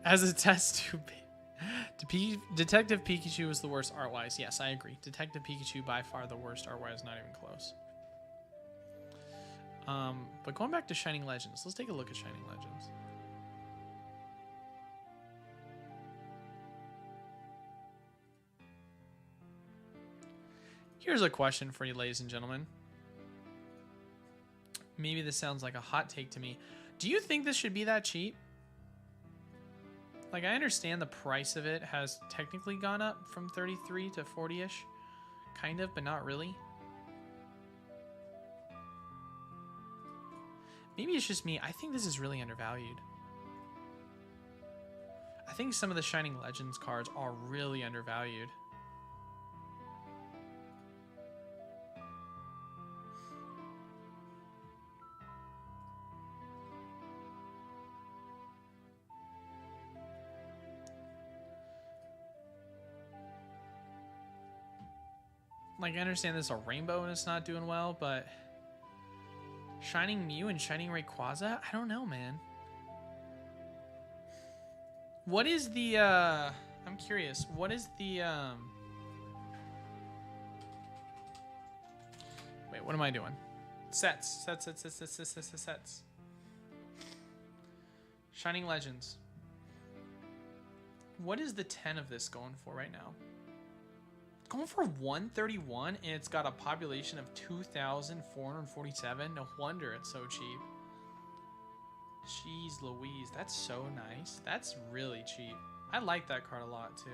As a test tube, Detective Pikachu was the worst art-wise. Yes, I agree. Detective Pikachu by far the worst art-wise, not even close. But going back to Shining Legends, let's take a look at Shining Legends. Here's a question for you, ladies and gentlemen. Maybe this sounds like a hot take to me. Do you think this should be that cheap? Like, I understand the price of it has technically gone up from 33 to 40-ish. Kind of, but not really. Maybe it's just me. I think this is really undervalued. I think some of the Shining Legends cards are really undervalued. Like, I understand this is a rainbow and it's not doing well, but Shining Mew and Shining Rayquaza? I don't know, man. What is the, I'm curious, what is the, wait, what am I doing? Sets. Shining Legends. What is the 10 of this going for right now? Going for 131, and it's got a population of 2,447. No wonder it's so cheap. Jeez Louise, that's so nice. That's really cheap. I like that card a lot too.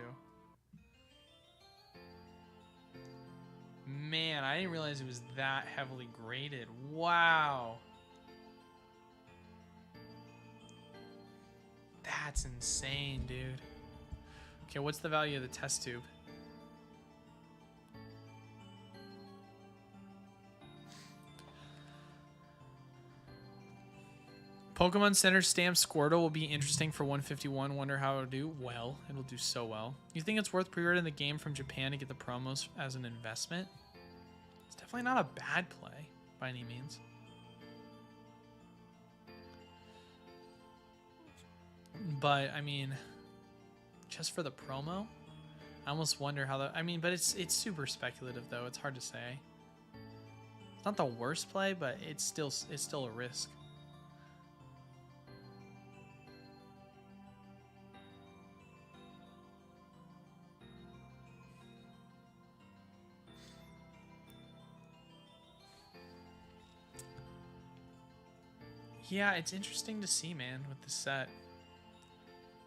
Man, I didn't realize it was that heavily graded. Wow. That's insane, dude. Okay, what's the value of the test tube? Pokemon Center Stamp Squirtle will be interesting for 151. Wonder how it'll do. Well, it'll do so well. You think it's worth pre-ordering the game from Japan to get the promos as an investment? It's definitely not a bad play by any means. But I mean, just for the promo, I almost wonder how that. I mean, but it's super speculative though. It's hard to say. It's not the worst play, but it's still a risk. Yeah, it's interesting to see, man, with the set.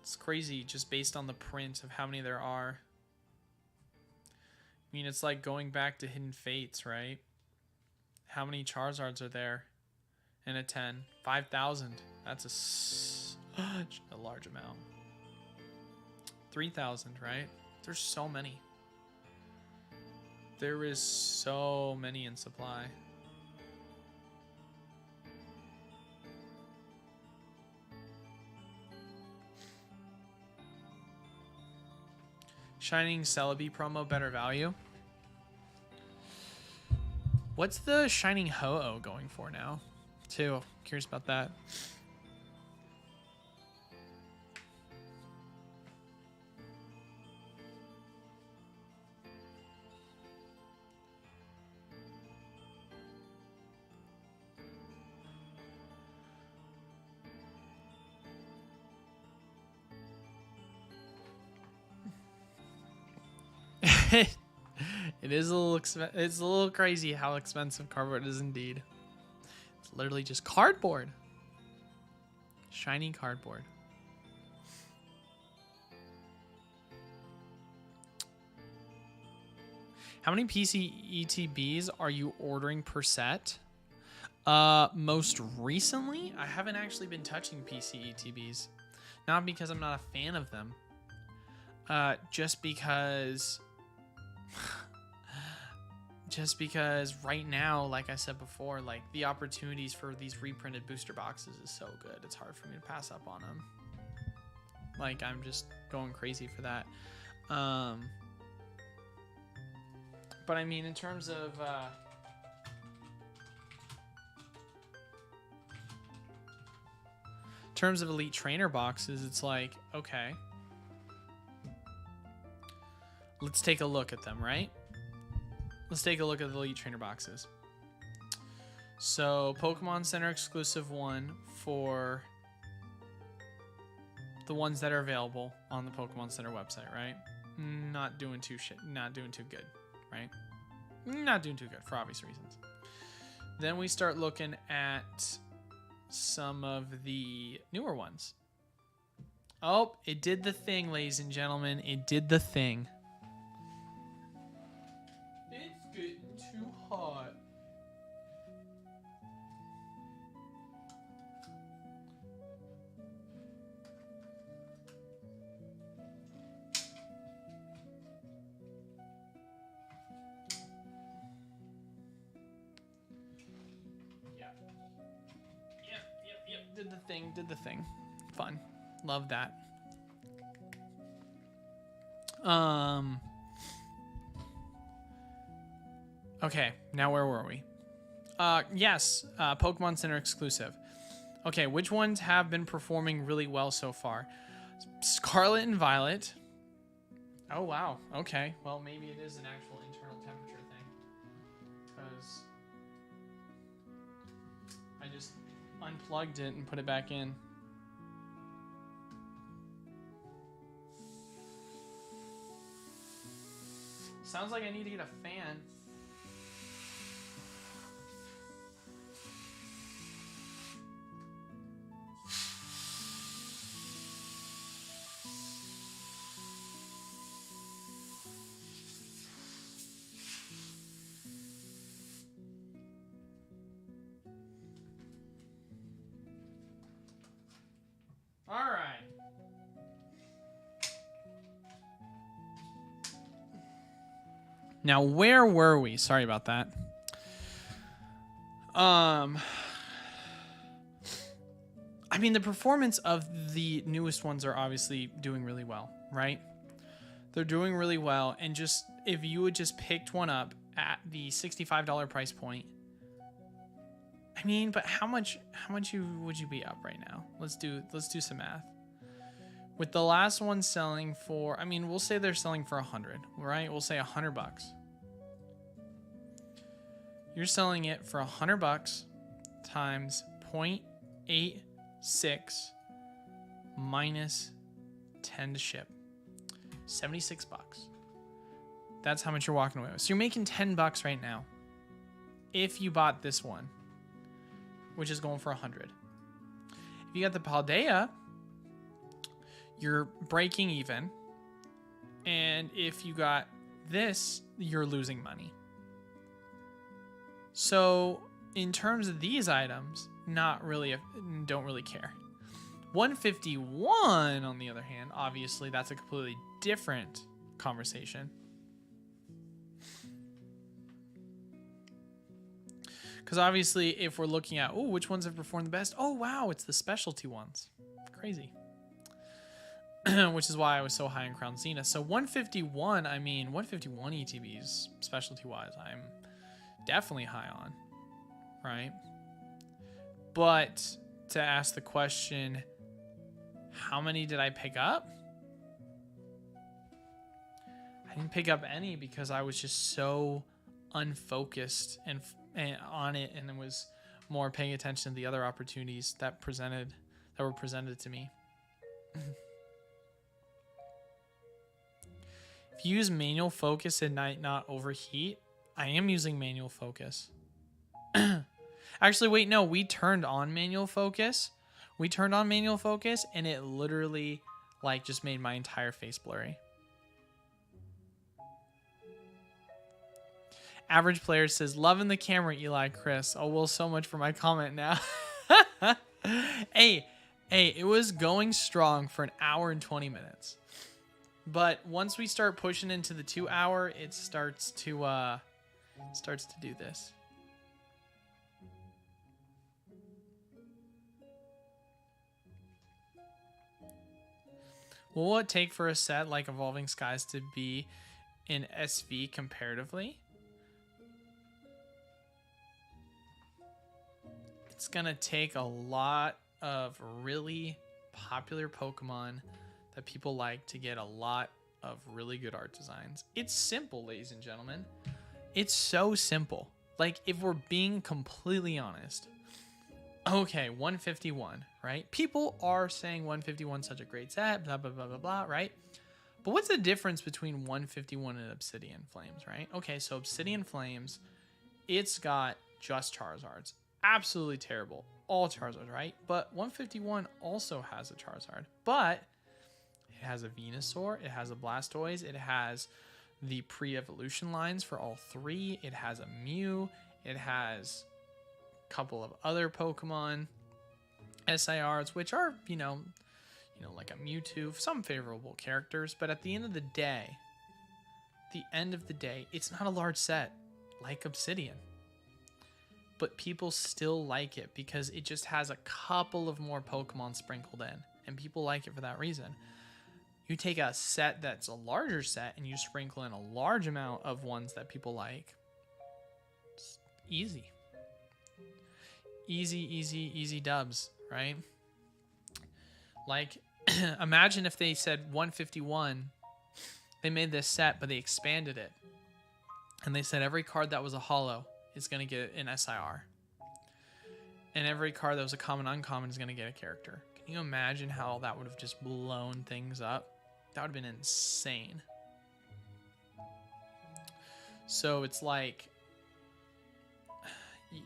It's crazy just based on the print of how many there are. I mean, it's like going back to Hidden Fates, right? How many Charizards are there in a 10? 5,000. That's a large amount. 3,000, right? There's so many. There is so many in supply. Shining Celebi promo, better value. What's the Shining Ho-Oh going for now? Too curious about that. It is a little crazy how expensive cardboard is indeed. It's literally just cardboard. Shiny cardboard. How many PC ETBs are you ordering per set? Most recently, I haven't actually been touching PC ETBs. Not because I'm not a fan of them. Just because right now, like I said before, like the opportunities for these reprinted booster boxes is so good. It's hard for me to pass up on them. Like, I'm just going crazy for that. But I mean, in terms of elite trainer boxes, it's like, okay, let's take a look at them, right? Let's take a look at the elite trainer boxes. So Pokemon Center exclusive one for the ones that are available on the Pokemon Center website, right? Not doing too good, right? not doing too good for obvious reasons. Then we start looking at some of the newer ones. Oh, it did the thing, ladies and gentlemen. It did the thing. It's getting too hot. Yep. Did the thing. Fun. Love that. Okay, now where were we? Yes, Pokemon Center exclusive. Okay, which ones have been performing really well so far? Scarlet and Violet. Oh, wow. Okay, well, maybe it is an actual internal temperature thing. Because I just unplugged it and put it back in. Sounds like I need to get a fan. All right. Now, where were we? Sorry about that. I mean, the performance of the newest ones are obviously doing really well, right? They're doing really well, and just if you would just picked one up at the $65 price point, I mean, but how much would you be up right now? Let's do some math. With the last one selling for, I mean, we'll say they're selling for 100, right? We'll say $100. You're selling it for $100 times 0.86 minus 10 to ship. $76. That's how much you're walking away with. So you're making $10 right now if you bought this one, which is going for 100. If you got the Paldea, you're breaking even. And if you got this, you're losing money. So in terms of these items, don't really care. 151, on the other hand, obviously that's a completely different conversation. Because obviously if we're looking at, which ones have performed the best? Oh, wow, it's the specialty ones. Crazy. Which is why I was so high on Crown Zenith. So 151, I mean, 151 ETBs, specialty-wise, I'm definitely high on, right? But to ask the question, how many did I pick up? I didn't pick up any because I was just so unfocused and on it, and it was more paying attention to the other opportunities that were presented to me. If you use manual focus at night, not overheat. I am using manual focus. Actually, wait, no, we turned on manual focus. And it literally like just made my entire face blurry. Average player says, loving the camera, Eli Chris. Oh, well, so much for my comment now. Hey, it was going strong for an hour and 20 minutes. But once we start pushing into the 2 hour, it starts to do this. What will it take for a set like Evolving Skies to be in SV comparatively? It's gonna take a lot of really popular Pokemon that people like to get a lot of really good art designs. It's simple, ladies and gentlemen. It's so simple. Like, if we're being completely honest. Okay, 151, right? People are saying 151 is such a great set, blah, blah, blah, blah, blah, right? But what's the difference between 151 and Obsidian Flames, right? Okay, so Obsidian Flames, it's got just Charizards. Absolutely terrible. All Charizards, right? But 151 also has a Charizard. But it has a Venusaur, it has a Blastoise, it has the pre-evolution lines for all three, it has a Mew, it has a couple of other Pokemon SIRs, which are, like a Mewtwo, some favorable characters, but at the end of the day, it's not a large set like Obsidian. But people still like it because it just has a couple of more Pokemon sprinkled in, and people like it for that reason. You take a set that's a larger set and you sprinkle in a large amount of ones that people like. It's easy. Easy dubs, right? Like, imagine if they said 151, they made this set, but they expanded it. And they said every card that was a holo is going to get an SIR. And every card that was a common uncommon is going to get a character. Can you imagine how that would have just blown things up? That would have been insane. So it's like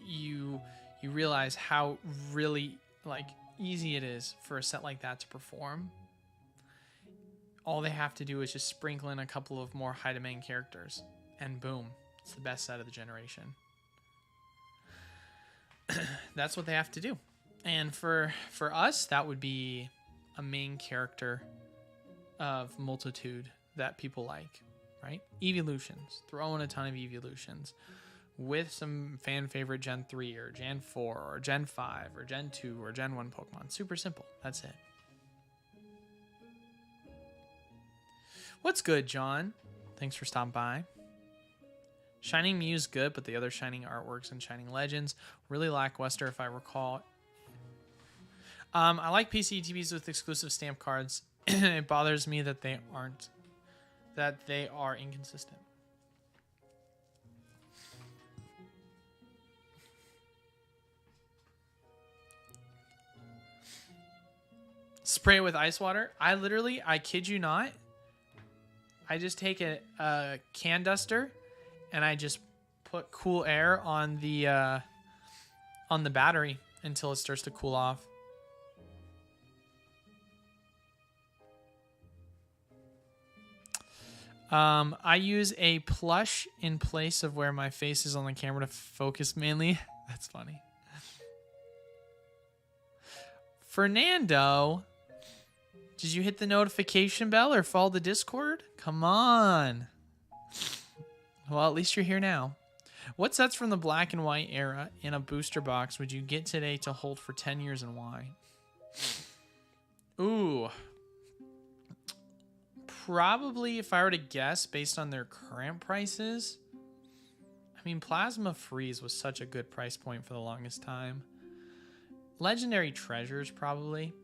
you realize how really easy it is for a set like that to perform. All they have to do is just sprinkle in a couple of more high demand characters, and boom, it's the best set of the generation. That's what they have to do. And for us, that would be a main character of multitude that people like, right? Evolutions. Throw in a ton of evolutions with some fan favorite Gen 3 or Gen 4 or Gen 5 or Gen 2 or Gen 1 Pokemon. Super simple. That's it. What's good, John? Thanks for stopping by. Shining Mew's good, but the other Shining artworks and Shining Legends really lackluster, if I recall. I like PCTBs with exclusive stamp cards. It bothers me that they are inconsistent. Spray it with ice water. I kid you not, I just take a can duster and I just put cool air on the battery until it starts to cool off. I use a plush in place of where my face is on the camera to focus mainly. That's funny. Fernando, did you hit the notification bell or follow the Discord? Come on. Well, at least you're here now. What sets from the black and white era in a booster box would you get today to hold for 10 years and why? Ooh. Probably, if I were to guess, based on their current prices. I mean, Plasma Freeze was such a good price point for the longest time. Legendary Treasures, probably.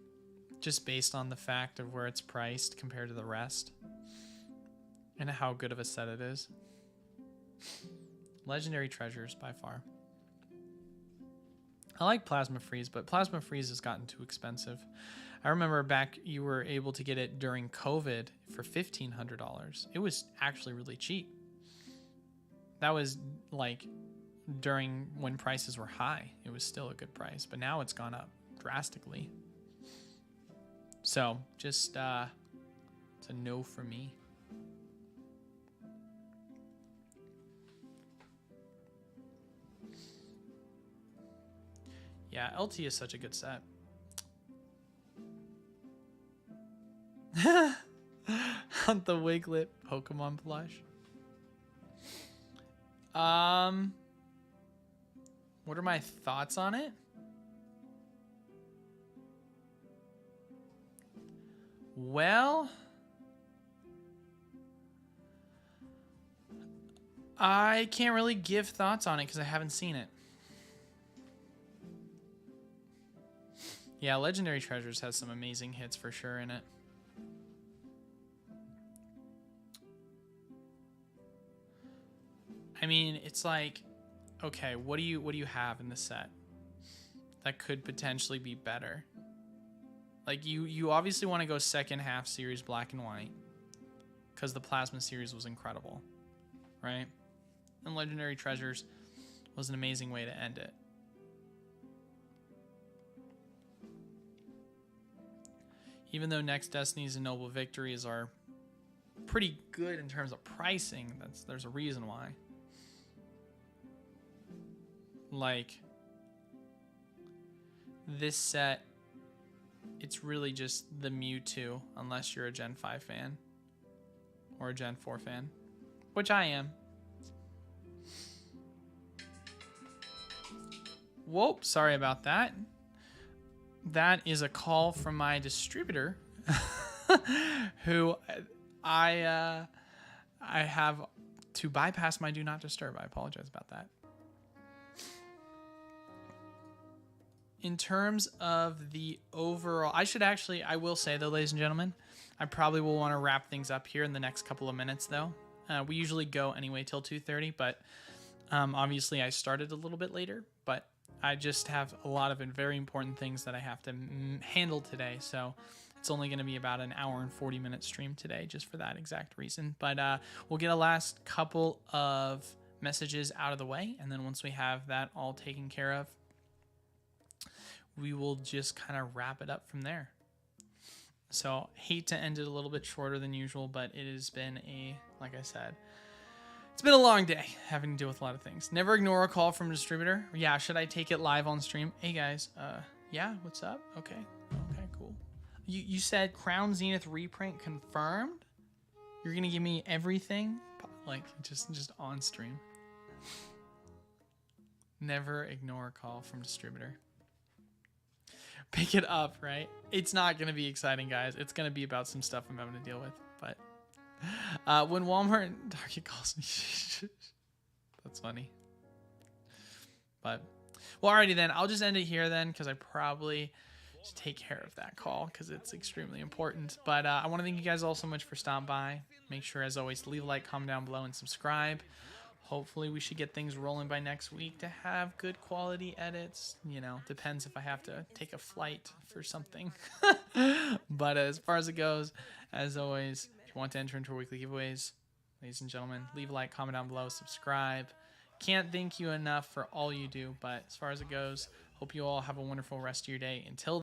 Just based on the fact of where it's priced compared to the rest. And how good of a set it is. Legendary Treasures, by far. I like Plasma Freeze, but Plasma Freeze has gotten too expensive. I remember back you were able to get it during COVID for $1,500. It was actually really cheap. That was like during when prices were high. It was still a good price, but now it's gone up drastically. So just it's a no for me. Yeah, LT is such a good set. Hunt the Wiglet Pokemon plush. What are my thoughts on it? Well, I can't really give thoughts on it because I haven't seen it. Yeah, Legendary Treasures has some amazing hits for sure in it. I mean, it's like, okay, what do you have in the set that could potentially be better? Like you obviously want to go second half series black and white. because the Plasma series was incredible, right? And Legendary Treasures was an amazing way to end it. Even though Next Destinies and Noble Victories are pretty good in terms of pricing, there's a reason why. Like, this set, it's really just the Mewtwo, unless you're a Gen 5 fan or a Gen 4 fan, which I am. Whoa, sorry about that. That is a call from my distributor, who I have to bypass my do not disturb. I apologize about that. In terms of the overall, I will say though, ladies and gentlemen, I probably will want to wrap things up here in the next couple of minutes though. We usually go anyway till 2:30, but obviously I started a little bit later, but I just have a lot of very important things that I have to handle today. So it's only going to be about an hour and 40-minute stream today, just for that exact reason. But we'll get a last couple of messages out of the way. And then once we have that all taken care of, we will just kind of wrap it up from there. So hate to end it a little bit shorter than usual, but it has been like I said, it's been a long day having to deal with a lot of things. Never ignore a call from a distributor. Yeah, should I take it live on stream? Hey guys, yeah, what's up? Okay, cool. You said Crown Zenith reprint confirmed? You're gonna give me everything? Like, just on stream. Never ignore a call from distributor. Pick it up, right? It's not gonna be exciting, guys. It's gonna be about some stuff I'm having to deal with, but when Walmart and Target calls me, that's funny. But well, alrighty then. I'll just end it here then, because I probably should take care of that call because it's extremely important. But I want to thank you guys all so much for stopping by. Make sure, as always, to leave a like, comment down below, and subscribe. Hopefully, we should get things rolling by next week to have good quality edits. You know, depends if I have to take a flight for something. But as far as it goes, as always, if you want to enter into our weekly giveaways, ladies and gentlemen, leave a like, comment down below, subscribe. Can't thank you enough for all you do. But as far as it goes, hope you all have a wonderful rest of your day. Until